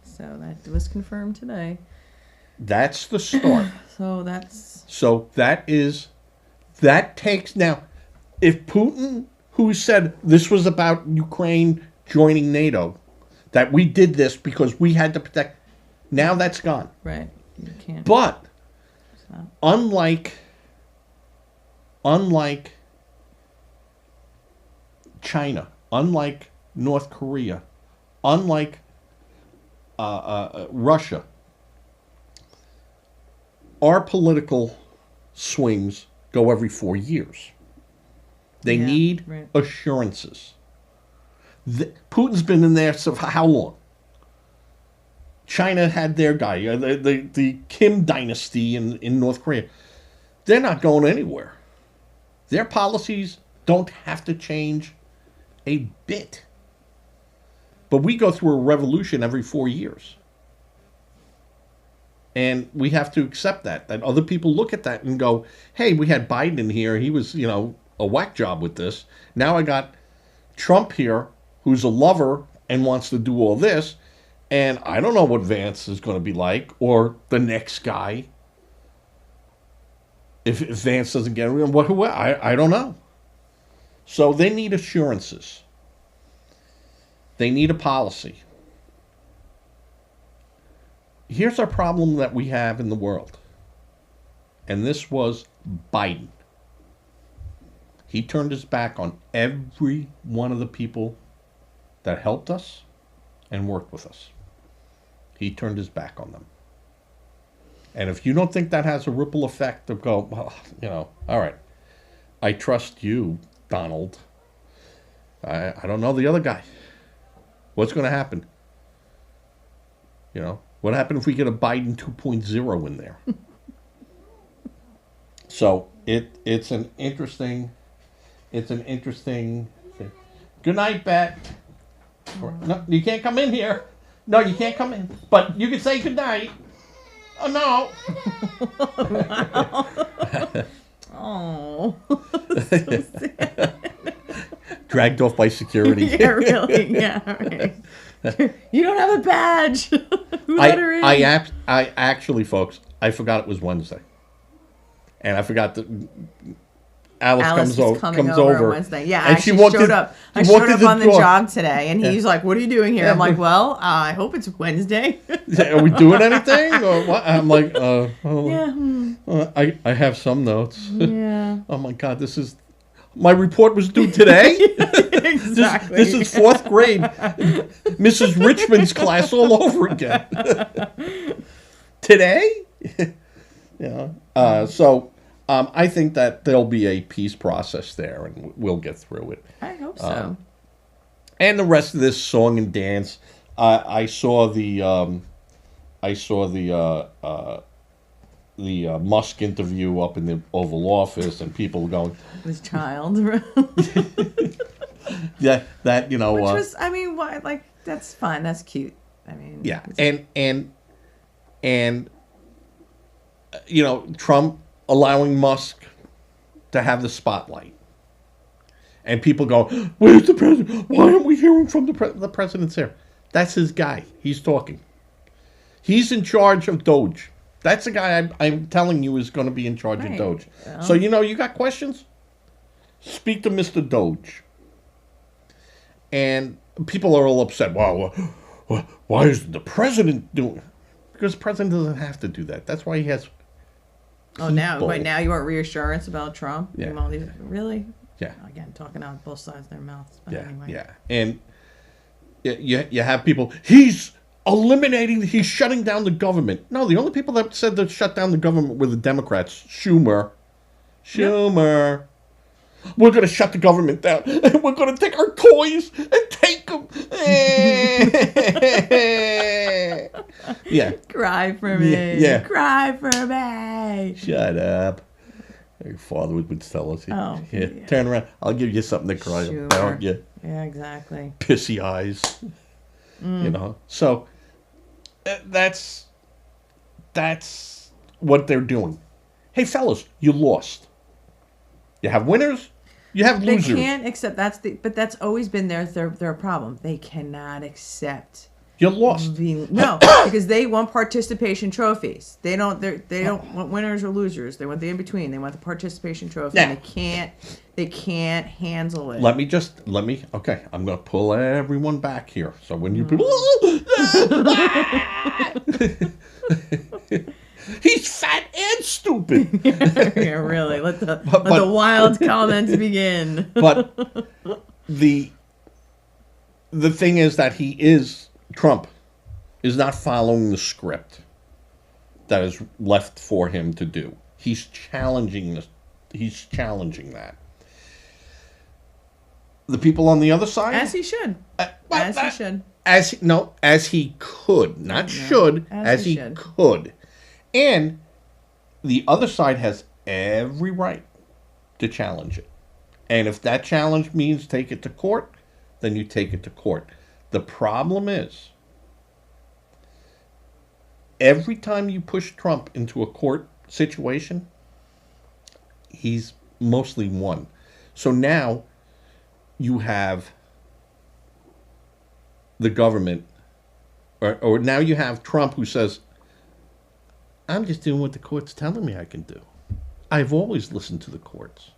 So that was confirmed today. That's the start. So that's So that takes now, if Putin, who said this was about Ukraine joining NATO, that we did this because we had to protect, now that's gone. right. You can't. But So, unlike China, unlike North Korea, unlike Russia, our political swings go every 4 years. They Yeah, need right. assurances. Putin's been in there for how long? China had their guy, the Kim dynasty in North Korea. They're not going anywhere. Their policies don't have to change a bit. But we go through a revolution every 4 years. And we have to accept that other people look at that and go, hey, we had Biden in here. He was, a whack job with this. Now I got Trump here, who's a lover and wants to do all this. And I don't know what Vance is going to be like, or the next guy. If Vance doesn't get it, I don't know. So they need assurances. They need a policy. Here's our problem that we have in the world. And this was Biden. He turned his back on every one of the people that helped us and worked with us. He turned his back on them. And if you don't think that has a ripple effect of go, well, all right, I trust you, Donald. I don't know the other guy. What's going to happen? What happened if we get a Biden 2.0 in there? So it's an interesting thing. Good night, Bet. No, you can't come in here. No, you can't come in. But you can say good night. Oh no. oh, so sad. Dragged off by security. Yeah, really. Yeah, right. You don't have a badge. Who let her in? I actually, folks, I forgot it was Wednesday, and I forgot that Alice Alice comes is coming over on Wednesday. Yeah, I and she actually walked showed in- up. I she walked showed up in on the door. job today, and Yeah. he's like, "What are you doing here?" Yeah, I'm like, but- "Well, I hope it's Wednesday." Are we doing anything or what? I'm like, Yeah. I have some notes. Yeah. Oh my God, this is my report was due today. Exactly. This is fourth grade, Mrs. Richmond's class all over again. Today, so I think that there'll be a peace process there, and we'll get through it. I hope so. And the rest of this song and dance, I saw the Musk interview up in the Oval Office, and people going, This child. yeah, that Which was, I mean, why? Like, that's fine. That's cute. I mean, yeah, and Trump allowing Musk to have the spotlight, and people go, "Where's the president? Why aren't we hearing from the president's there?" That's his guy. He's talking. He's in charge of Doge. That's the guy I'm telling you is going to be in charge of Right. Doge. Well. So you got questions? Speak to Mr. Doge. And people are all upset. Wow, why is the president doing it? Because the president doesn't have to do that. That's why he has. Oh, now, people. wait, now you want reassurance about Trump? Yeah. You want these, really? Yeah. Again, talking out both sides of their mouths. But Yeah, anyway. yeah. And you have people, he's shutting down the government. No, the only people that said to shut down the government were the Democrats. Schumer. We're going to shut the government down. And we're going to take our toys and take them. Yeah. Cry for me. Yeah. Cry for me. Shut up. Your father would tell us. Oh, Yeah. yeah. Turn around. I'll give you something to cry Sure. about. Yeah. Yeah, exactly. Pissy eyes. So that's what they're doing. Hey, fellas, you lost. You have winners. You have They losers. can't accept but that's always been their problem. They cannot accept You lost. no, because they want participation trophies. They don't want winners or losers. They want the in between. They want the participation trophy. Yeah. And they can't handle it. Let me. Okay, I'm going to pull everyone back here. So when you people, he's fat and stupid. Yeah, really. Let the wild comments begin. But the thing is that Trump is not following the script that is left for him to do. He's challenging this. He's challenging that. The people on the other side, As he should. As he should. as he could, not should, as he should. could, and the other side has every right to challenge it. And if that challenge means take it to court, then you take it to court. The problem is, every time you push Trump into a court situation, he's mostly won. So now you have the government, or now you have Trump who says, I'm just doing what the court's telling me I can do. I've always listened to the courts.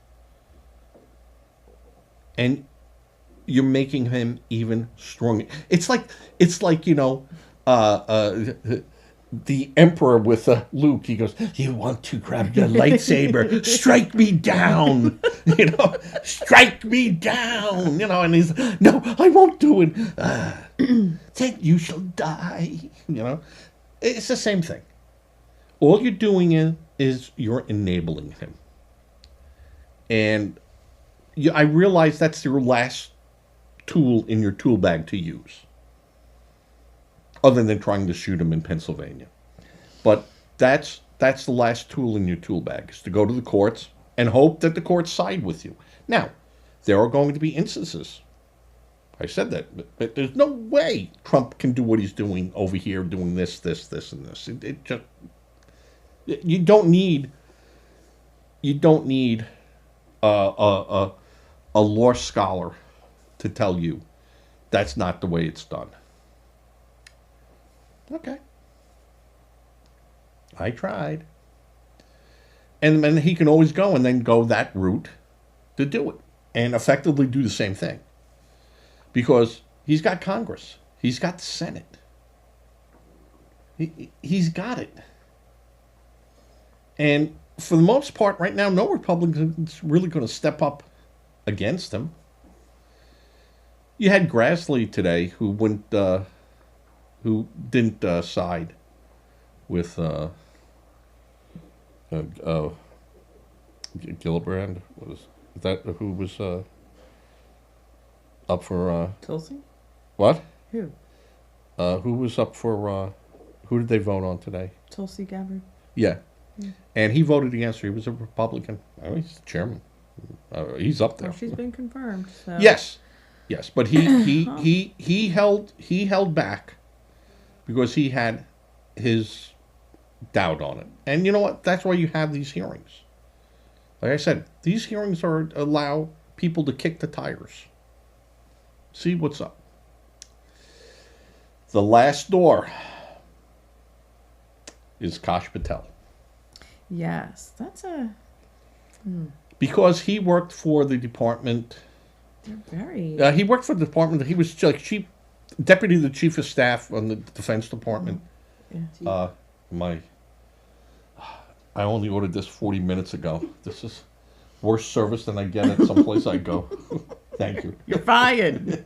And you're making him even stronger. It's like the Emperor with Luke. He goes, "You want to grab your lightsaber? Strike me down, strike me down, And he's, no, I won't do it. Then you shall die. It's the same thing. All you're doing is you're enabling him, and I realize that's your last tool in your tool bag to use, other than trying to shoot him in Pennsylvania. But that's the last tool in your tool bag, is to go to the courts and hope that the courts side with you. Now, there are going to be instances. I said that, but there's no way Trump can do what he's doing over here, doing this, and this. It just, you don't need a law scholar to tell you that's not the way it's done. Okay. I tried. And then he can always go and then go that route to do it and effectively do the same thing. Because he's got Congress. He's got the Senate. He's got it. And for the most part, right now, no Republican's really going to step up against him. You had Grassley today, who didn't side with Gillibrand. Is that who was up for? Tulsi? What? Who? Who was up for? Who did they vote on today? Tulsi Gabbard. Yeah. And he voted against her. He was a Republican. Oh, he's the chairman. He's up there. Well, she's been confirmed. So. Yes, but he held back because he had his doubt on it. And you know what? That's why you have these hearings. Like I said, these hearings allow people to kick the tires. See what's up. The last door is Kash Patel. Yes, that's a... Because he worked for the department. They're very... He worked for the department. He was like deputy to the chief of staff on the Defense Department. Yeah. I only ordered this 40 minutes ago. This is worse service than I get at someplace I go. Thank you. You're fired.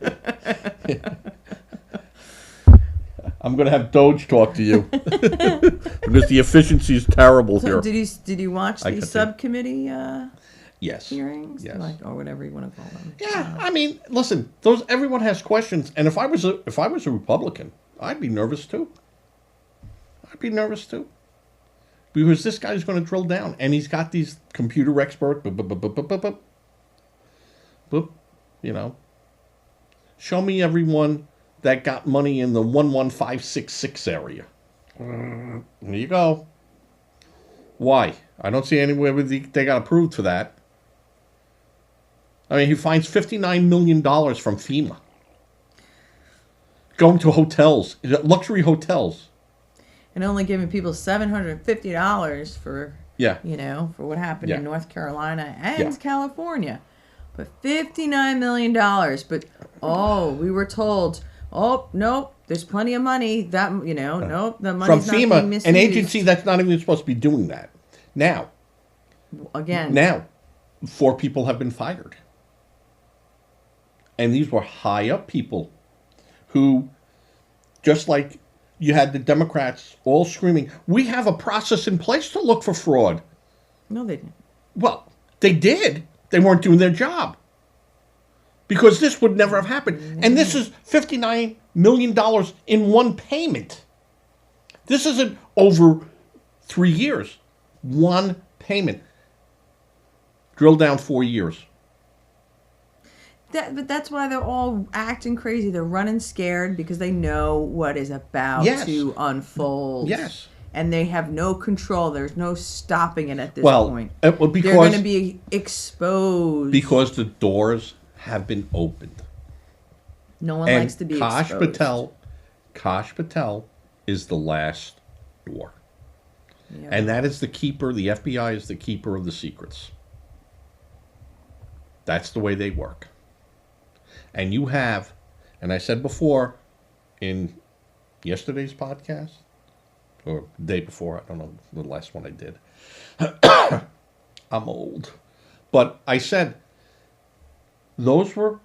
I'm going to have Doge talk to you because the efficiency is terrible So here. did you watch I the could subcommittee Yes. hearings? Yes. Like, or whatever you want to call them. Yeah, I mean, listen, everyone has questions, and if I was a Republican, I'd be nervous too. Because this guy's going to drill down, and he's got these computer experts. You know, show me everyone that got money in the 11566 area. There you go. Why? I don't see anywhere where they got approved for that. I mean, he finds $59 million from FEMA. Going to hotels, luxury hotels. And only giving people $750 for, Yeah. for what happened in Yeah. North Carolina and Yeah. California. But $59 million. But, we were told, nope, there's plenty of money. That, nope, the money's From not being FEMA, misused. an agency that's not even supposed to be doing that. Now, 4 people have been fired. And these were high up people who, just like you had the Democrats all screaming, we have a process in place to look for fraud. No, they didn't. Well, they did. They weren't doing their job. Because this would never have happened. And this is $59 million in one payment. This isn't over 3 years. One payment. Drill down 4 years. But that's why they're all acting crazy. They're running scared because they know what is about to unfold. Yes. And they have no control. There's no stopping it at this point. Because they're going to be exposed. Because the doors have been opened. No one likes to be exposed. Kash Patel is the last door. Yeah. And that is the keeper. The FBI is the keeper of the secrets. That's the way they work. And you have, and I said before in yesterday's podcast, or the day before, I don't know, the last one I did. I'm old. But I said, those were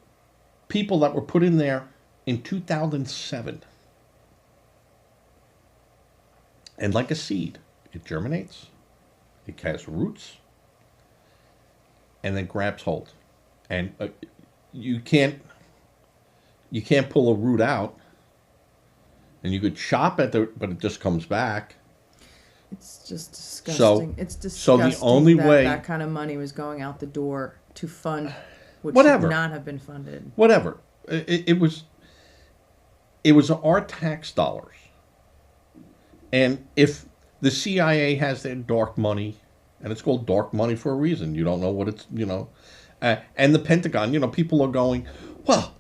people that were put in there in 2007. And like a seed, it germinates, it has roots, and then grabs hold. And you can't pull a root out, and you could chop it, but it just comes back. It's just disgusting. It's disgusting the only way that kind of money was going out the door to fund what whatever should not have been funded. Whatever. It was our tax dollars. And if the CIA has their dark money, and it's called dark money for a reason, you don't know what it's, and the Pentagon, people are going, well,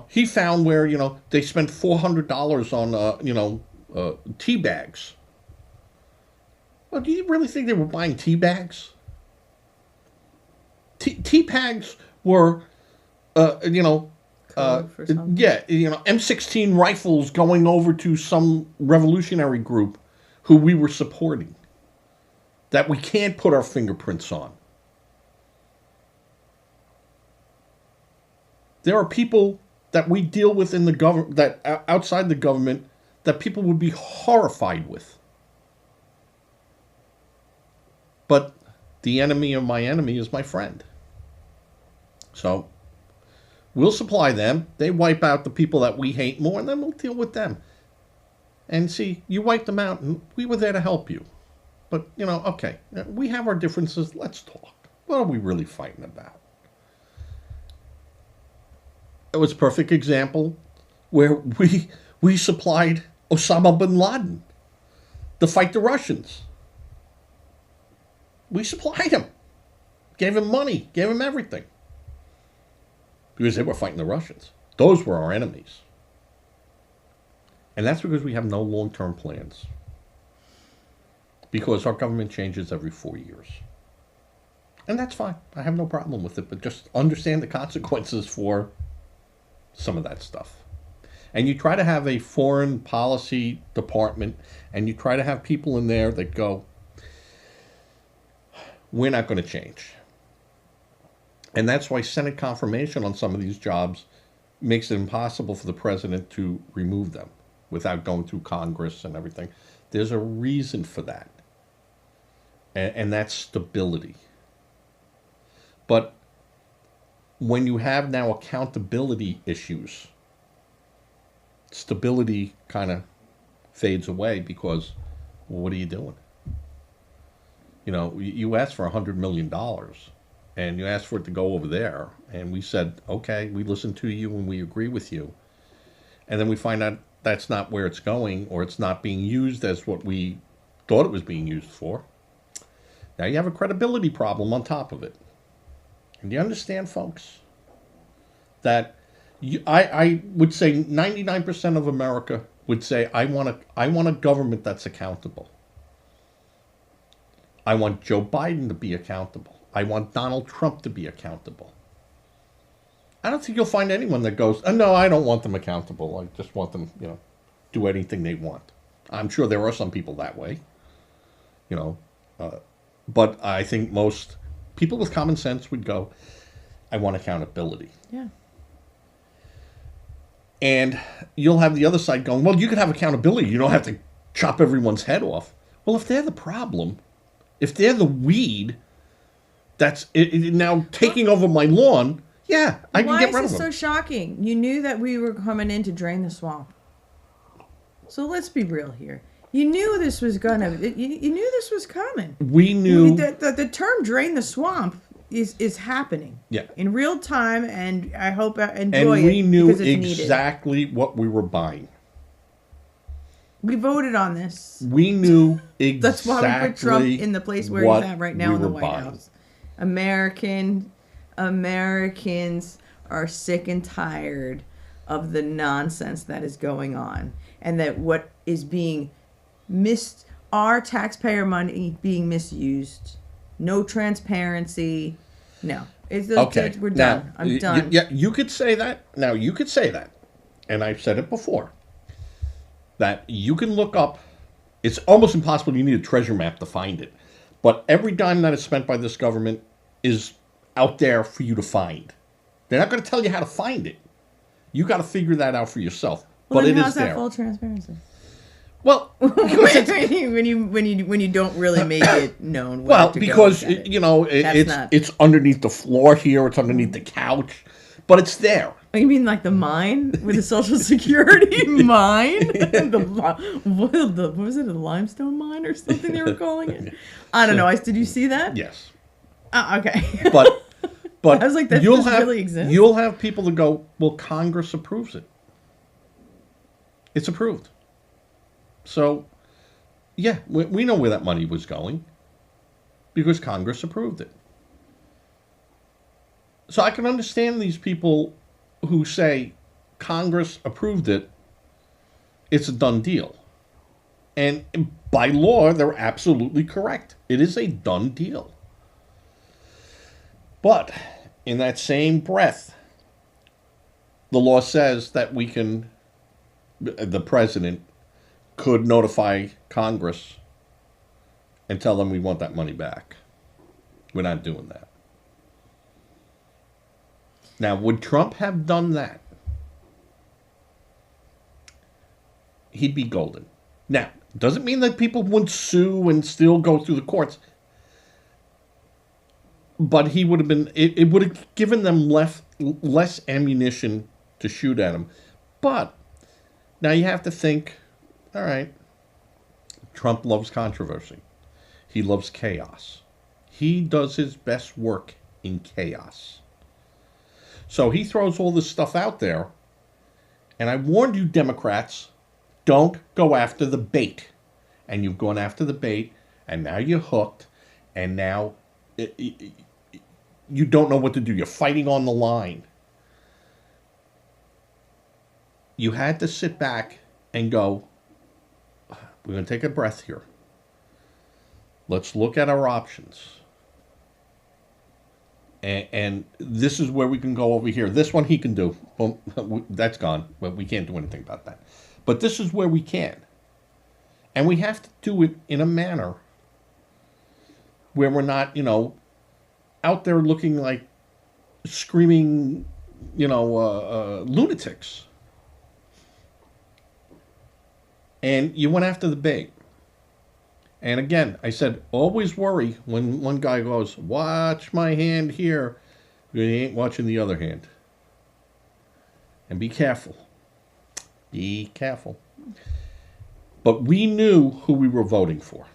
he found where, they spent $400 on, tea bags. Well, do you really think they were buying tea bags? Tea bags were, you know, Code for something. yeah, you know, M16 rifles going over to some revolutionary group who we were supporting that we can't put our fingerprints on. There are people that we deal with in the government, that outside the government, that people would be horrified with. But the enemy of my enemy is my friend. So we'll supply them. They wipe out the people that we hate more, and then we'll deal with them. And see, you wiped them out, and we were there to help you. But, you know, okay, we have our differences. Let's talk. What are we really fighting about? It was a perfect example where we supplied Osama bin Laden to fight the Russians. We supplied him. Gave him money. Gave him everything. Because they were fighting the Russians. Those were our enemies. And that's because we have no long-term plans. Because our government changes every 4 years. And that's fine. I have no problem with it. But just understand the consequences for some of that stuff. And you try to have a foreign policy department, and you try to have people in there that go, we're not going to change. And that's why Senate confirmation on some of these jobs makes it impossible for the president to remove them without going through Congress and everything. There's a reason for that. And that's stability. But when you have now accountability issues, stability kind of fades away because, well, what are you doing? You know, you asked for $100 million and you asked for it to go over there. And we said, okay, we listened to you and we agree with you. And then we find out that's not where it's going, or it's not being used as what we thought it was being used for. Now you have a credibility problem on top of it. And do you understand, folks, that I would say 99% of America would say, I want a government that's accountable. I want Joe Biden to be accountable. I want Donald Trump to be accountable. I don't think you'll find anyone that goes, oh, no, I don't want them accountable. I just want them, you know, do anything they want. I'm sure there are some people that way, you know, but I think most people with common sense would go, I want accountability. Yeah. And you'll have the other side going, well, you could have accountability. You don't have to chop everyone's head off. Well, if they're the problem, if they're the weed that's now taking over my lawn, yeah, I can get rid of them. Why is this so shocking? You knew that we were coming in to drain the swamp. So let's be real here. You knew this was gonna. You knew this was coming. We knew the term "drain the swamp" is happening. Yeah. In real time, and I hope I enjoy it. And we knew because it's exactly needed. what we were buying. We voted on this. We knew exactly. That's why we put Trump in the place where he's at right now in the White House. Americans are sick and tired of the nonsense that is going on, and that what is being our taxpayer money being misused. No transparency. No. Okay. We're done. I'm done. Yeah, you could say that. Now, you could say that. And I've said it before. That you can look up. It's almost impossible. You need a treasure map to find it. But every dime that is spent by this government is out there for you to find. They're not going to tell you how to find it. You got to figure that out for yourself. Well, but then it how's is that there. full transparency? Well, when you don't really make it known. Well, because you know it's underneath the floor here. It's underneath the couch, but it's there. Oh, you mean like the mine with the Social Security mine? What was it? A limestone mine or something they were calling it? I don't know. Did you see that? Yes. Okay. But I was like, that really exists. You'll have people that go, well, Congress approves it. It's approved. So, yeah, we know where that money was going because Congress approved it. So I can understand these people who say Congress approved it, it's a done deal. And by law, they're absolutely correct. It is a done deal. But in that same breath, the law says that the president could notify Congress and tell them we want that money back. We're not doing that. Now, would Trump have done that? He'd be golden. Now, doesn't mean that people wouldn't sue and still go through the courts. But he would have been, it would have given them less ammunition to shoot at him. But now you have to think, all right, Trump loves controversy. He loves chaos. He does his best work in chaos. So he throws all this stuff out there. And I warned you, Democrats, don't go after the bait. And you've gone after the bait, and now you're hooked, and now you don't know what to do. You're fighting on the line. You had to sit back and go, we're going to take a breath here. Let's look at our options. And this is where we can go over here. This one he can do. Well, that's gone, but we can't do anything about that. But this is where we can. And we have to do it in a manner where we're not, out there looking like screaming, lunatics. And you went after the bait. And again, I said, always worry when one guy goes, watch my hand here. He ain't watching the other hand. And be careful. Be careful. But we knew who we were voting for.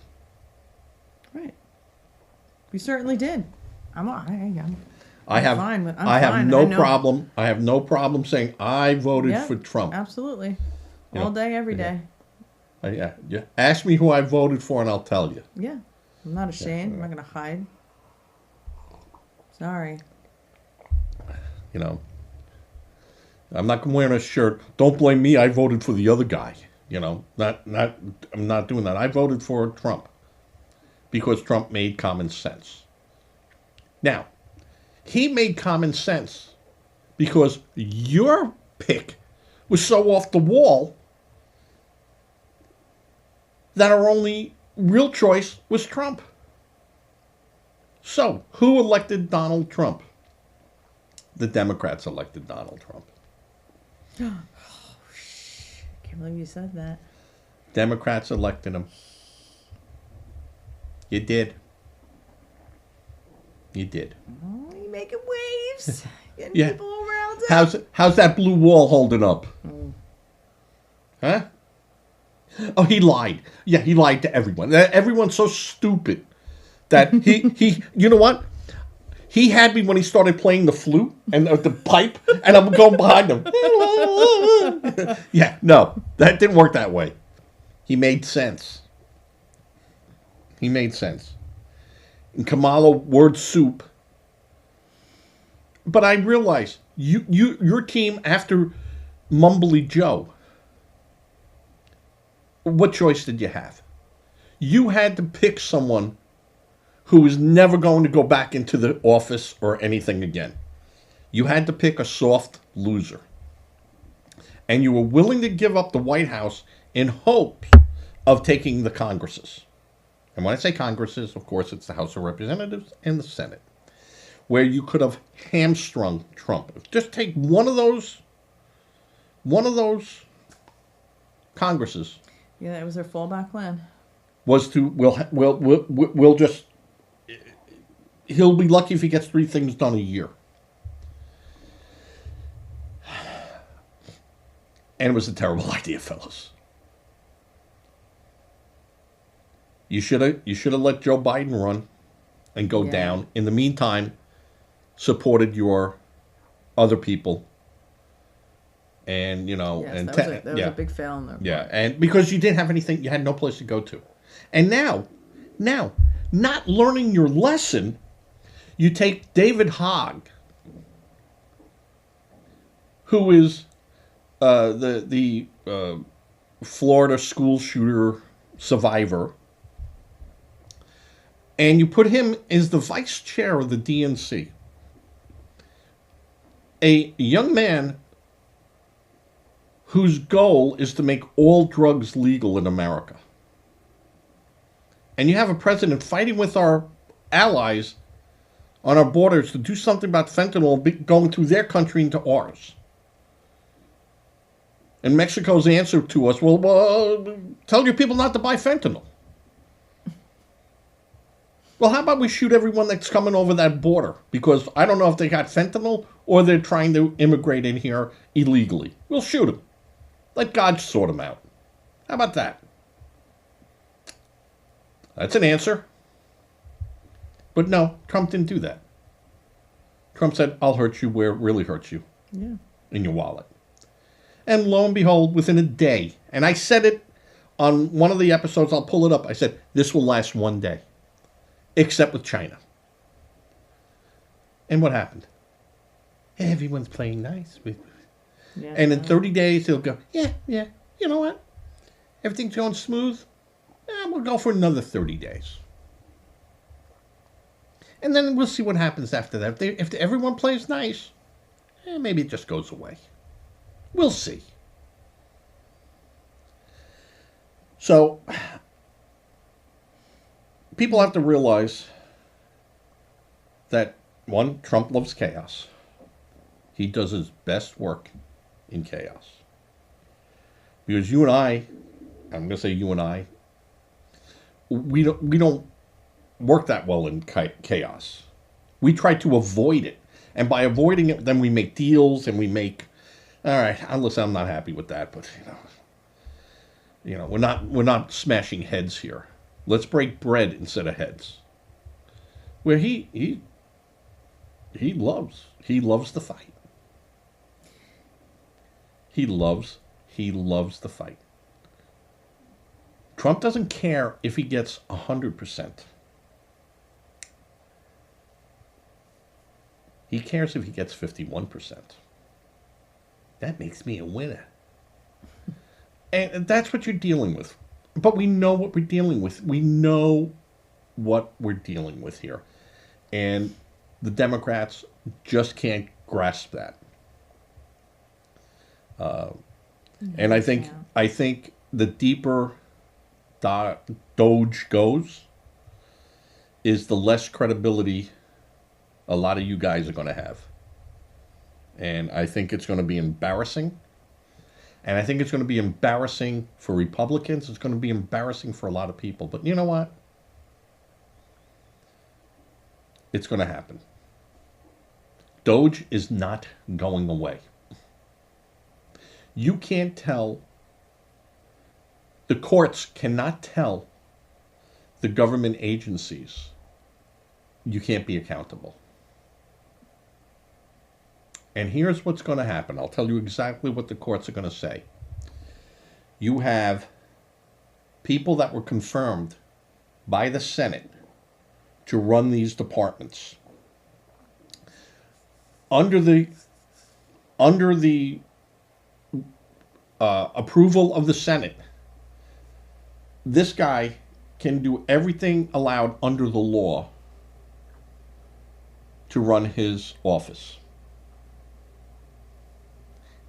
Right. We certainly did. I have no problem saying I voted for Trump. Absolutely. All day, every day. Yeah. Ask me who I voted for and I'll tell you. Yeah. I'm not ashamed. I'm not going to hide. Sorry. I'm not wearing a shirt. Don't blame me. I voted for the other guy. I'm not doing that. I voted for Trump because Trump made common sense. Now, he made common sense because your pick was so off the wall that our only real choice was Trump. So, who elected Donald Trump? The Democrats elected Donald Trump. I can't believe you said that. Democrats elected him. You did. You did. Oh, you're making waves. Getting Yeah. people all riled up. How's that blue wall holding up? Huh? Oh, he lied. Yeah, he lied to everyone. Everyone's so stupid that he you know what? He had me when he started playing the flute and the pipe, and I'm going behind him. Yeah, no, that didn't work that way. He made sense. He made sense. And Kamala, word soup. But I realized your team after Mumbly Joe. What choice did you have? You had to pick someone who is never going to go back into the office or anything again. You had to pick a soft loser. And you were willing to give up the White House in hopes of taking the Congresses. And when I say Congresses, of course, it's the House of Representatives and the Senate, where you could have hamstrung Trump. Just take one of those Congresses. Yeah, that was their fallback plan. Was to we'll just he'll be lucky if he gets 3 things done a year. And it was a terrible idea, fellas. You should have let Joe Biden run and go down. In the meantime, supported your other people. And, Yes, and that was a big fail in there. Yeah, and because you didn't have anything, you had no place to go to. And now, not learning your lesson, you take David Hogg, who is the Florida school shooter survivor, and you put him as the vice chair of the DNC. A young man whose goal is to make all drugs legal in America. And you have a president fighting with our allies on our borders to do something about fentanyl going through their country into ours. And Mexico's answer to us, well, tell your people not to buy fentanyl. Well, how about we shoot everyone that's coming over that border? Because I don't know if they got fentanyl or they're trying to immigrate in here illegally. We'll shoot them. Let God sort them out. How about that? That's an answer. But no, Trump didn't do that. Trump said, I'll hurt you where it really hurts you. Yeah. In your wallet. And lo and behold, within a day, and I said it on one of the episodes, I'll pull it up. I said, this will last one day. Except with China. And what happened? Everyone's playing nice. Yeah. And in 30 days, they'll go, yeah, you know what? Everything's going smooth. We'll go for another 30 days. And then we'll see what happens after that. If everyone plays nice, maybe it just goes away. We'll see. So, people have to realize that, one, Trump loves chaos. He does his best work in chaos. Because you and I'm going to say you and I, we don't work that well in chaos. We try to avoid it. And by avoiding it, then we make deals and we make, all right, listen, I'm not happy with that, but we're not smashing heads here. Let's break bread instead of heads. Where he loves the fight. He loves the fight. Trump doesn't care if he gets 100%. He cares if he gets 51%. That makes me a winner. And that's what you're dealing with. But we know what we're dealing with. We know what we're dealing with here. And the Democrats just can't grasp that. And I think the deeper Doge goes, is the less credibility a lot of you guys are going to have. And I think it's going to be embarrassing. And I think it's going to be embarrassing for Republicans. It's going to be embarrassing for a lot of people. But you know what? It's going to happen. Doge is not going away. You can't tell, the courts cannot tell the government agencies you can't be accountable. And here's what's going to happen. I'll tell you exactly what the courts are going to say. You have people that were confirmed by the Senate to run these departments. Under the approval of the Senate, this guy can do everything allowed under the law to run his office.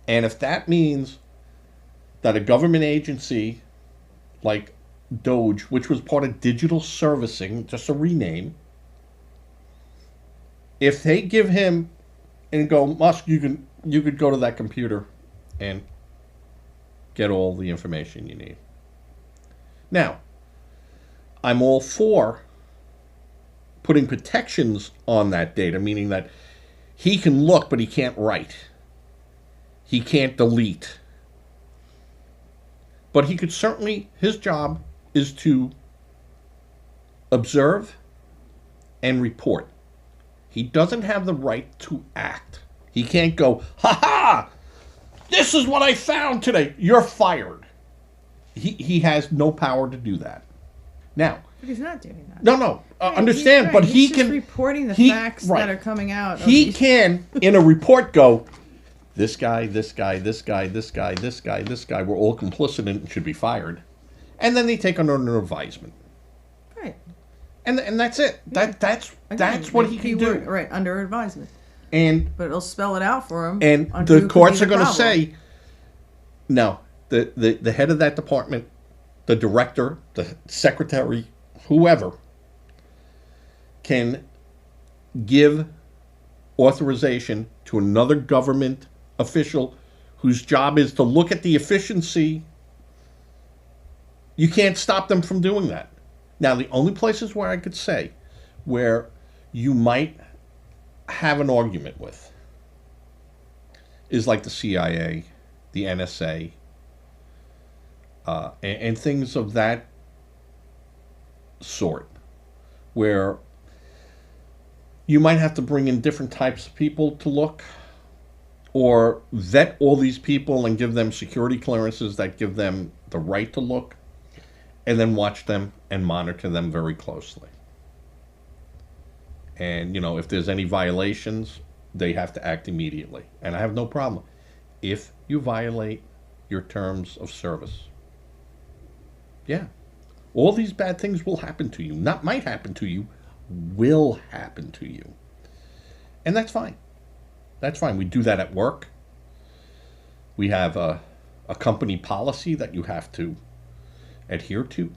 And if that means that a government agency like Doge, which was part of digital servicing, just a rename, if they give him and go, Musk, you could go to that computer and get all the information you need. Now, I'm all for putting protections on that data, meaning that he can look, but he can't write. He can't delete. But he could certainly, his job is to observe and report. He doesn't have the right to act. He can't go, ha, this is what I found today. You're fired. He has no power to do that. Now, But he's not doing that. no, understand, Right. but He's he just can reporting the he- facts right. that are coming out. He can, in a report, go, this guy, this guy, this guy, this guy, this guy, this guy, we're all complicit and should be fired. and then they take under an advisement, Right. and that's it. That's Again, what the he key can word, do. right, under advisement. And But it'll spell it out for him. and on the who could courts be are the going to problem. say, no, the head of that department, the director, the secretary, whoever, can give authorization to another government official whose job is to look at the efficiency. You can't stop them from doing that. Now, the only places where I could say where you might have an argument with is like the CIA, the NSA, and things of that sort, where you might have to bring in different types of people to look, or vet all these people and give them security clearances that give them the right to look, and then watch them and monitor them very closely. And, if there's any violations, they have to act immediately. And I have no problem if you violate your terms of service. Yeah. All these bad things will happen to you. Not might happen to you, will happen to you. And that's fine. That's fine. We do that at work. We have a company policy that you have to adhere to.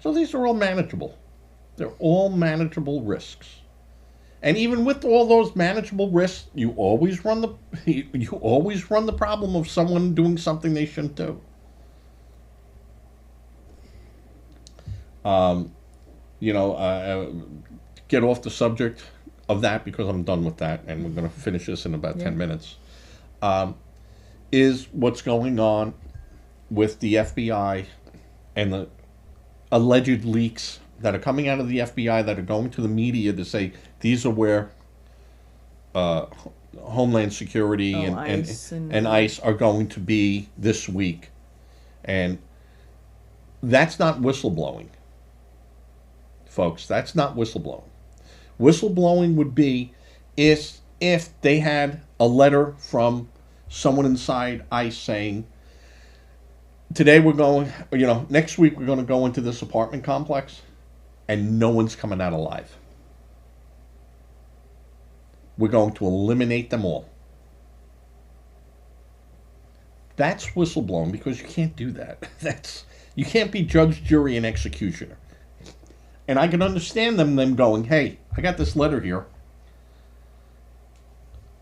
So these are all manageable. They're all manageable risks. And even with all those manageable risks, you always run the problem of someone doing something they shouldn't do. Get off the subject of that because I'm done with that, and we're going to finish this in about 10 minutes. Is what's going on with the FBI and the alleged leaks that are coming out of the FBI that are going to the media to say these are where Homeland Security and ICE are going to be this week. And that's not whistleblowing, folks. That's not whistleblowing. Whistleblowing would be if they had a letter from someone inside ICE saying, today we're going, next week we're going to go into this apartment complex and no one's coming out alive. We're going to eliminate them all. That's whistleblowing because you can't do that. You can't be judge, jury, and executioner. And I can understand them going, hey, I got this letter here.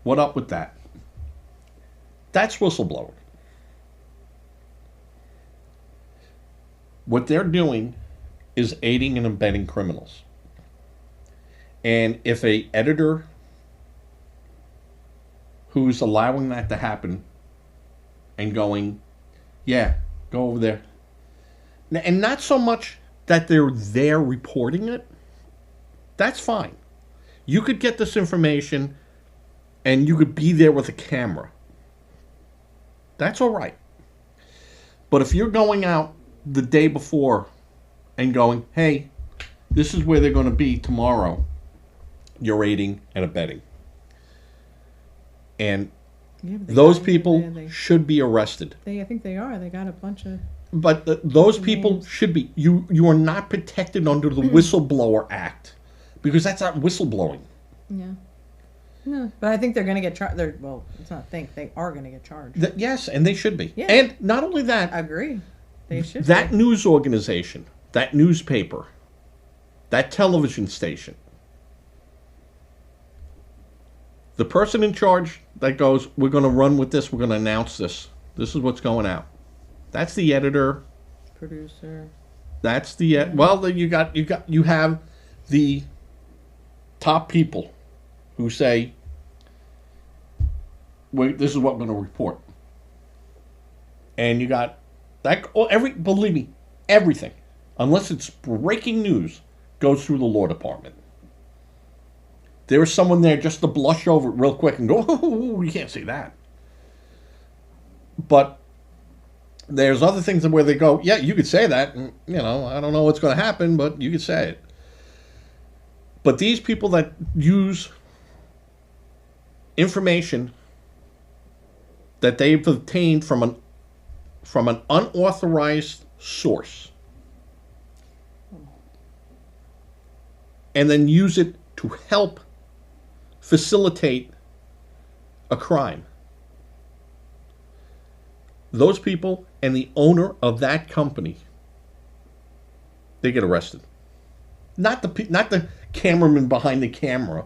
What up with that? That's whistleblowing. What they're doing is aiding and abetting criminals. And if a editor who's allowing that to happen and going, yeah, go over there. And not so much that they're there reporting it. That's fine. You could get this information and you could be there with a camera. That's all right. But if you're going out the day before and going, hey, this is where they're going to be tomorrow, you're aiding and abetting. And those people should be arrested. I think they are. They got a bunch of... But those people should be... You are not protected under the Whistleblower Act because that's not whistleblowing. Yeah. No, but I think they're going to get charged. Well, it's not think. They are going to get charged. Yes, and they should be. Yeah. And not only that... I agree. They should That be. news organization, that newspaper, that television station, the person in charge that goes, we're going to run with this, we're going to announce this, this is what's going out. That's the editor. Producer. That's the you have the top people who say, wait, this is what we're going to report. And you got that believe me, everything, unless it's breaking news, goes through the law department. There is someone there just to blush over it real quick and go, oh, you can't say that. But there's other things where they go, yeah, you could say that. And, I don't know what's going to happen, but you could say it. But these people that use information that they've obtained from from an unauthorized source and then use it to help facilitate a crime, those people and the owner of that company, they get arrested. Not the cameraman behind the camera,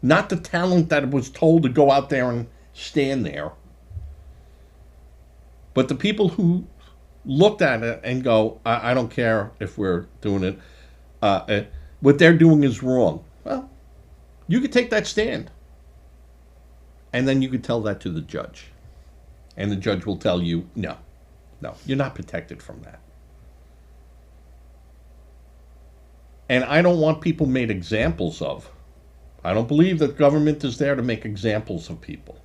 not the talent that was told to go out there and stand there, but the people who looked at it and go, I don't care if we're doing it. What they're doing is wrong. Well, you could take that stand. And then you could tell that to the judge. And the judge will tell you, no, you're not protected from that. And I don't want people made examples of. I don't believe that government is there to make examples of people.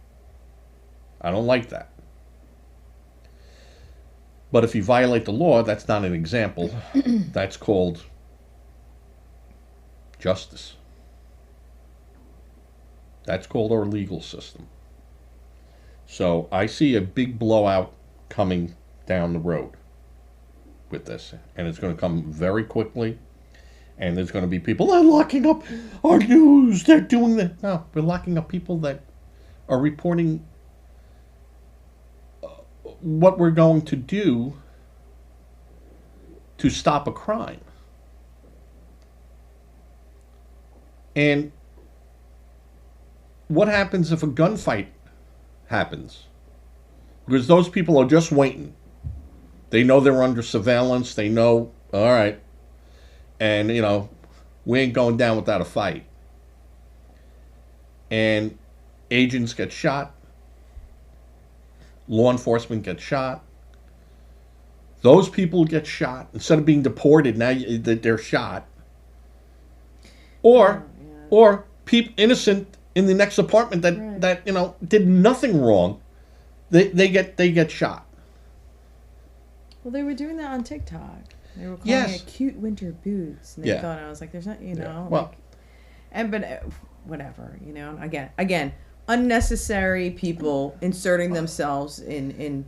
I don't like that. But if you violate the law, that's not an example. That's called justice. That's called our legal system. So I see a big blowout coming down the road with this. And it's going to come very quickly. And there's going to be people, they're locking up our news, they're doing that. No, we're locking up people that are reporting what we're going to do to stop a crime. And what happens if a gunfight happens? Because those people are just waiting. They know they're under surveillance. They know, all right, and, you know, we ain't going down without a fight. And agents get shot. Law enforcement gets shot. Those people get shot. Instead of being deported, now they're shot. Or people innocent in the next apartment that you know did nothing wrong, they get shot. Well, they were doing that on TikTok. They were calling Yes. it cute winter boots, and they thought, I was like, "There's not, you know." Yeah. Well, but whatever, you know. Again, unnecessary people inserting themselves in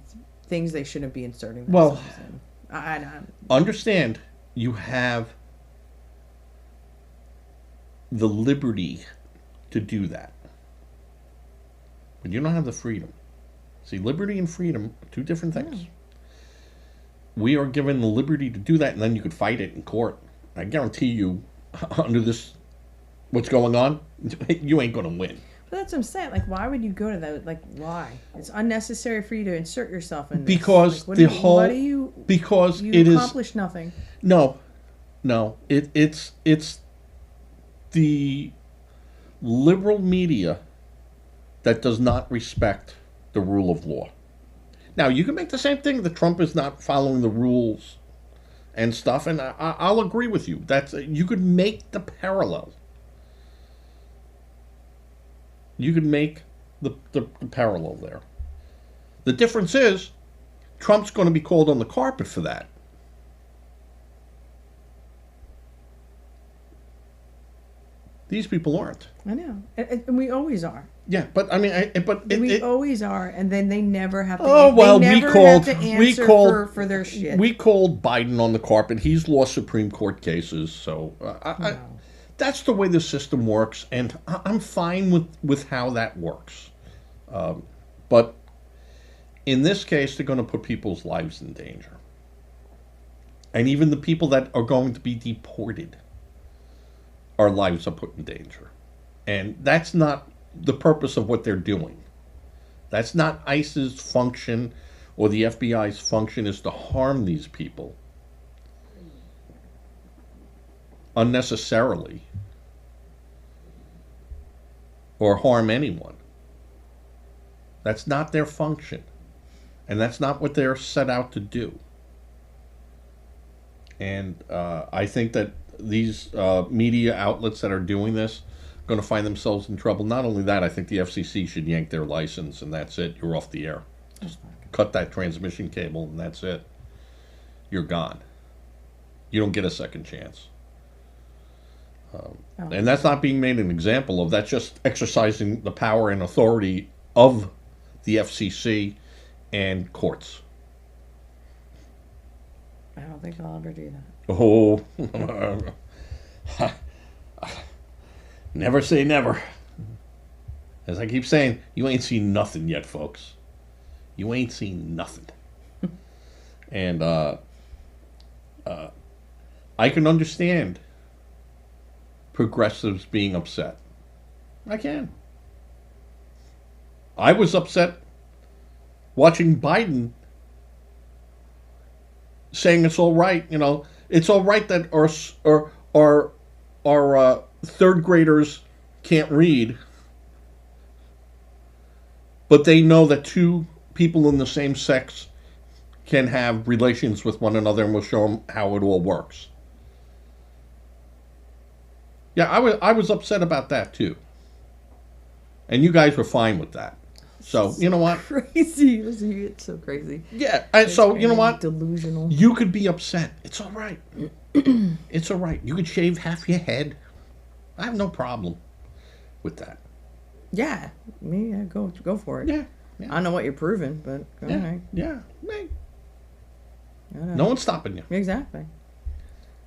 things they shouldn't be inserting themselves in. I understand you have the liberty to do that, but you don't have the freedom. See, liberty and freedom are two different things. We are given the liberty to do that, and then you could fight it in court. I guarantee you, under this, what's going on, you ain't going to win. But that's what I'm saying. Like, why would you go to that? Like, why? It's unnecessary for you to insert yourself in this. Because like, because you it is accomplish nothing. No, it's the liberal media that does not respect the rule of law. Now, you can make the same thing that Trump is not following the rules and stuff, and I'll agree with you. You could make the parallel. You could make the parallel there. The difference is, Trump's going to be called on the carpet for that. These people aren't. I know, and we always are. Yeah, but I mean, we always are, and then they never have to. Oh well, they never have to answer for their shit. We called Biden on the carpet. He's lost Supreme Court cases, so that's the way the system works, and I'm fine with how that works. But in this case, they're going to put people's lives in danger, and even the people that are going to be deported, our lives are put in danger, and that's not the purpose of what they're doing. That's not ICE's function or the FBI's function, is to harm these people unnecessarily or harm anyone. That's not their function, and that's not what they're set out to do. And I think that these media outlets that are doing this going to find themselves in trouble. Not only that, I think the FCC should yank their license, and that's it. You're off the air. Just cut that transmission cable, and that's it. You're gone. You don't get a second chance. And that's not being made an example of. That's just exercising the power and authority of the FCC and courts. I don't think I'll ever do that. Oh, never say never. As I keep saying, you ain't seen nothing yet, folks. You ain't seen nothing. And I can understand progressives being upset. I can. I was upset watching Biden saying it's all right. You know, it's all right that our third graders can't read, but they know that two people in the same sex can have relations with one another, and we'll show them how it all works. Yeah, I was upset about that too, and you guys were fine with that. So you know what? Crazy. It's so crazy. Yeah. So you know what? Delusional. You could be upset. It's all right. It's all right. You could shave half your head. I have no problem with that. Yeah. Yeah. Go for it. Yeah. I don't know what you're proving, but Yeah. all right. Yeah. Hey, I don't no know. one's stopping you. Exactly.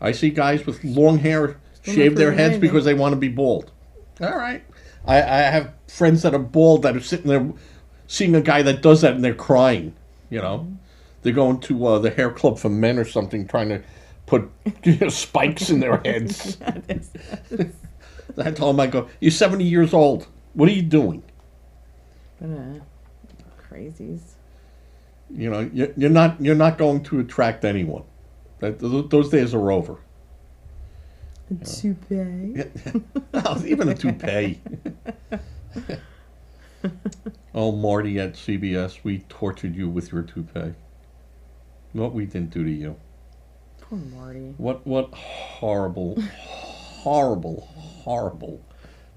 I see guys with long hair Still shave not their proving heads anything. because they want to be bald. All right. I have friends that are bald that are sitting there seeing a guy that does that and they're crying. You know, they're going to the hair club for men or something, trying to put spikes in their heads. I told him, I go, you're 70 years old. What are you doing? Crazies. You know, you're not going to attract anyone. Those days are over. A toupee. Well, even a toupee. Oh, Marty at CBS, we tortured you with your toupee. What we didn't do to you. Poor Marty. What horrible, horrible, horrible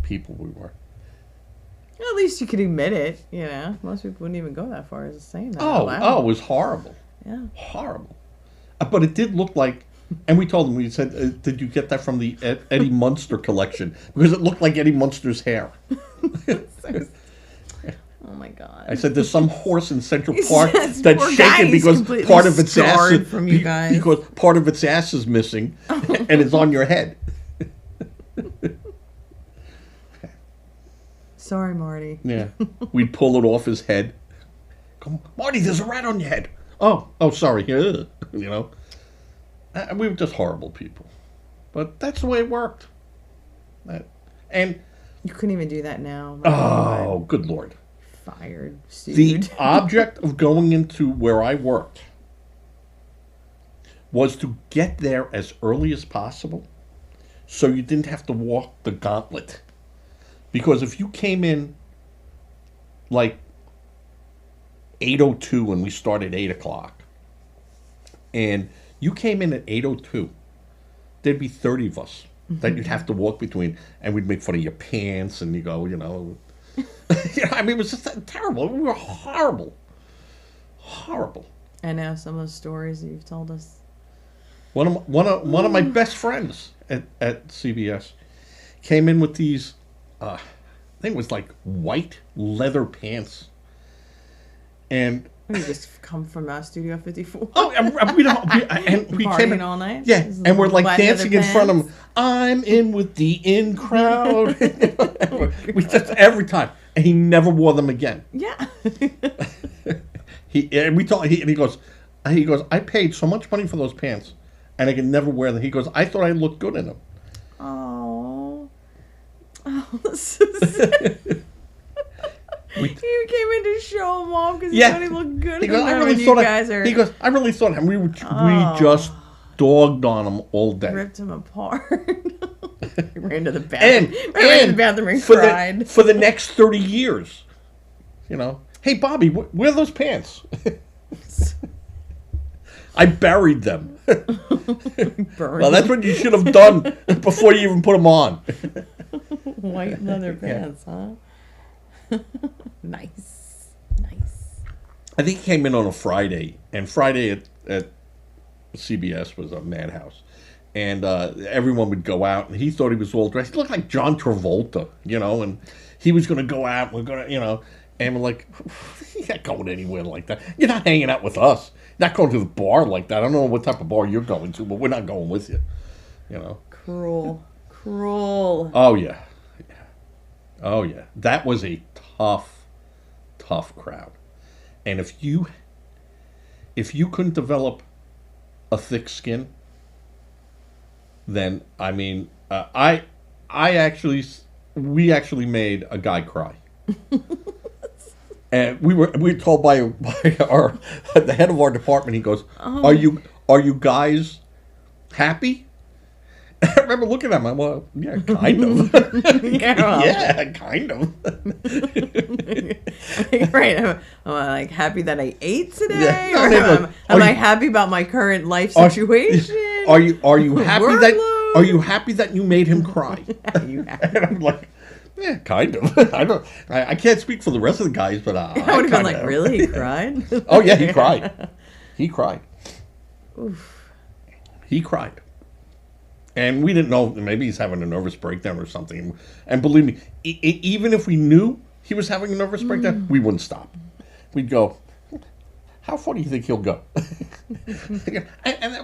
people we were. Well, at least you could admit it. You know, most people wouldn't even go that far as saying that. out loud. It was horrible. Yeah. Horrible. But it did look like, and we told him, we said, did you get that from the Eddie Munster collection? Because it looked like Eddie Munster's hair. Oh my God. I said, there's some horse in Central He Park says, that's poor shaking guy, he's because completely part of its ass scarred is, from you guys. because part of its ass is missing and it's on your head. Sorry, Marty. Yeah. We'd pull it off his head. Come, Marty, there's a rat on your head. Oh, sorry. You know. We were just horrible people. But that's the way it worked. And You couldn't even do that now. My God. oh, good Lord. Fired. The Sued. object of going into where I worked was to get there as early as possible so you didn't have to walk the gauntlet. Because if you came in like 8:02 and we started 8 o'clock, and you came in at 8:02, there'd be 30 of us that you'd have to walk between, and we'd make fun of your pants, and you go, you know. I mean, it was just terrible. We were horrible. Horrible. I know some of the stories that you've told us. One of my best friends at CBS came in with these, I think it was like white leather pants, and We just come from Studio 54. and we Partying came in all night? Yeah, This is and we're like black leather dancing in front of pants? him. I'm in with the in crowd. We just every time, and he never wore them again. Yeah. He goes, I paid so much money for those pants, and I can never wear them. He goes, I thought I looked good in them. Oh. Oh, this is You came in to show him off because you thought he looked good. He goes, I when really you thought guys are He goes, I really thought him. We just dogged on him all day. ripped him apart. He ran to the bathroom. And ran to the bathroom and for cried. for the next 30 years, you know. Hey, Bobby, where are those pants? I buried them. Well, that's what you should have done before you even put them on. White leather pants, huh? Nice. I think he came in on a Friday, and Friday at CBS was a madhouse. And everyone would go out, and he thought he was all dressed. He looked like John Travolta, you know, and he was going to go out, we're going to, you know, and we're like, you're not going anywhere like that. You're not hanging out with us. Not going to the bar like that. I don't know what type of bar you're going to, but we're not going with you. You know. Cruel. Cruel. Oh yeah. Oh yeah. That was a tough crowd. And if you couldn't develop a thick skin, then I mean, we actually made a guy cry. And we were told by our the head of our department. He goes, "Are you guys happy?" I remember looking at him. I'm well, yeah, kind of. Yeah, kind of. Right. Am I like happy that I ate today? Yeah. No, Or no, no. am I happy about my current life situation? Are you happy that Workload? you made him cry? Are you happy? And I'm like, yeah, kind of. I can't speak for the rest of the guys, but I would have been like, really? He cried? Oh yeah, he cried. He cried. Oof. He cried. And we didn't know, maybe he's having a nervous breakdown or something. And believe me, even if we knew he was having a nervous breakdown, we wouldn't stop. We'd go, how far do you think he'll go? And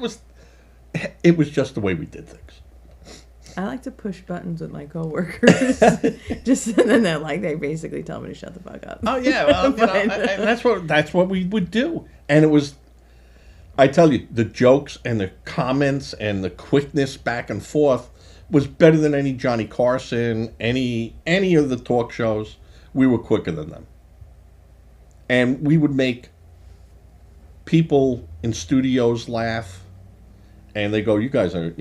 it was just the way we did things. I like to push buttons with my coworkers. Just and then they basically tell me to shut the fuck up. Oh yeah, well, and that's what we would do. And it was, I tell you, the jokes and the comments and the quickness back and forth was better than any Johnny Carson, any of the talk shows. We were quicker than them. And we would make people in studios laugh, and they go, "You guys are,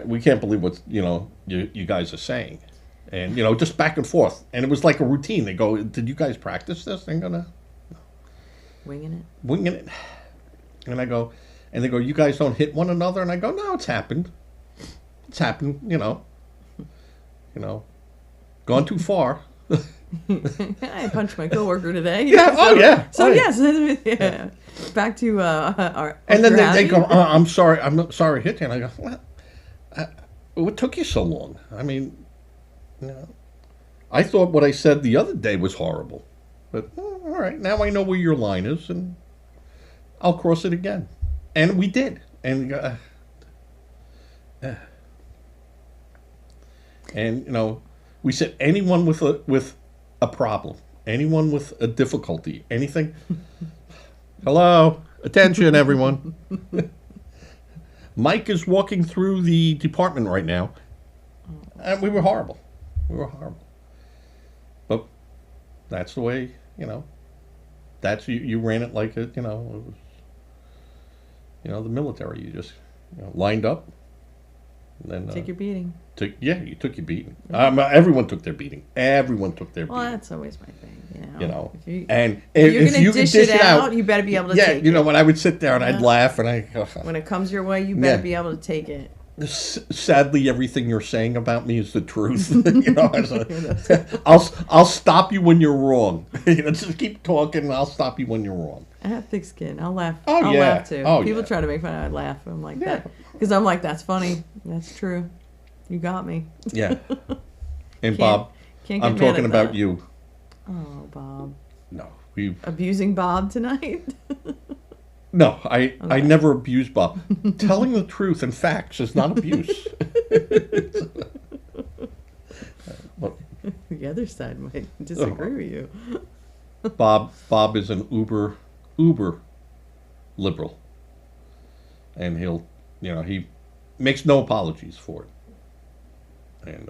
we can't believe what you guys are saying," and just back and forth, and it was like a routine. They go, "Did you guys practice this?" They're gonna Winging it, and I go, and they go, "You guys don't hit one another," and I go, "No, it's happened, gone too far." I punched my coworker today. Yeah. Oh yeah. So oh, yeah. yes, yeah. Back to our. And then they go, happy? "I'm sorry, I'm not sorry, hit you." And I go, "What took you so long? I mean, I thought what I said the other day was horrible, but all right, now I know where your line is, and I'll cross it again." And we did, and we said anyone with a problem, anyone with a difficulty, anything. Hello, attention, everyone. Mike is walking through the department right now, and we were horrible. But that's the way, that's you ran it like it was, the military. You just lined up, and then Take your beating. You took your beating. Everyone took their beating. Well, that's always my thing. And if you're if gonna you can dish it out, you better be able to take it. when I would sit there and I'd laugh and When it comes your way, you better be able to take it. Sadly, everything you're saying about me is the truth. I'll stop you when you're wrong. Just keep talking, and I'll stop you when you're wrong. I have thick skin. I'll laugh. Oh, I'll yeah. laugh too. Oh, People yeah. try to make fun of it. I laugh. I'm like Yeah. that because I'm like, that's funny. That's true. You got me. Yeah. And Can't- Bob, can't get I'm mad talking at about that. you. Oh, Bob. No, Abusing Bob tonight? No, I Okay. never abuse Bob. Telling the truth and facts is not abuse. Well, The other side might disagree with you. Bob is an uber liberal, and he makes no apologies for it. And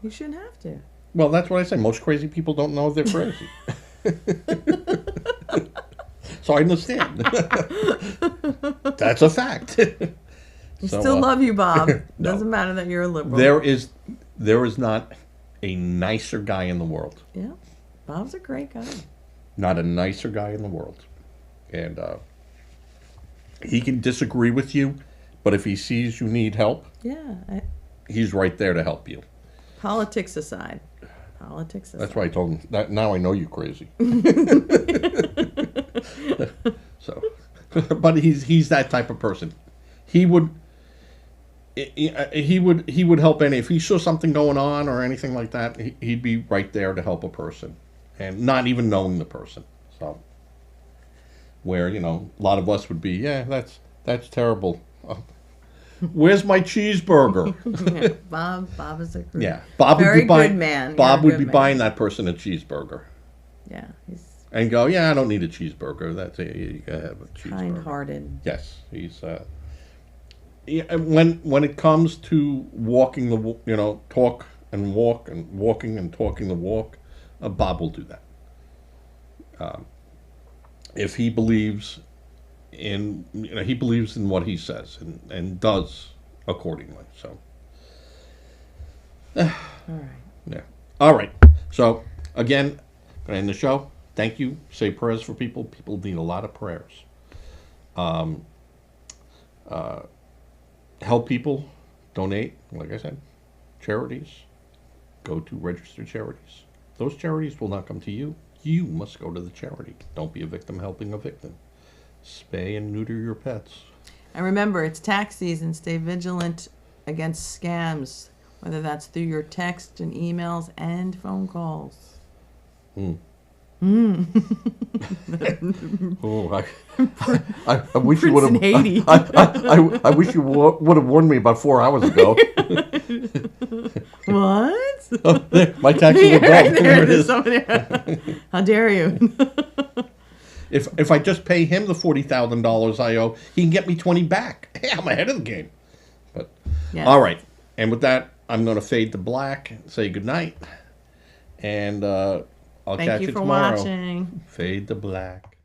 You shouldn't have to. well, that's what I say. Most crazy people don't know they're crazy. So I understand. That's a fact. We So, still love you, Bob. no. Doesn't matter that you're a liberal. There is not a nicer guy in the world. Yeah. Bob's a great guy. Not a nicer guy in the world. And he can disagree with you, but if he sees you need help, Yeah. he's right there to help you. Politics aside. That's why I told him that now I know you're crazy. So, but he's that type of person. He would help if he saw something going on or anything like that. He'd be right there to help a person, and not even knowing the person. So where, you know, a lot of us would be, yeah, that's terrible. Where's my cheeseburger? Yeah, Bob is a great, Yeah, Bob very would be buying. good man. Bob You're a would be good buying man. that person a cheeseburger Yeah, he's and go, yeah, I don't need a cheeseburger. That's it. You gotta have a cheeseburger. kind-hearted. Yes, he's. Yeah, and when it comes to walking talk and walk and walking and talking the walk, Bob will do that. If he believes he believes in what he says and does accordingly. So, All right. yeah. All right. So, again, gonna end the show. Thank you. Say prayers for people. People need a lot of prayers. Help people. Donate. Like I said, charities. Go to registered charities. Those charities will not come to you. You must go to the charity. Don't be a victim helping a victim. Spay and neuter your pets. And remember, it's tax season. Stay vigilant against scams, whether that's through your text and emails and phone calls. Oh, I wish you would Prince in Haiti. have. I wish you would have warned me about 4 hours ago. What? Oh, there, my taxes are Right gone. there, There it there's is. somebody. How dare you? If I just pay him the $40,000 I owe, he can get me 20 back. Hey, I'm ahead of the game. But Yes. all right, and with that, I'm going to fade to black. Say goodnight, and I'll Thank catch you you for tomorrow. watching. Fade to black.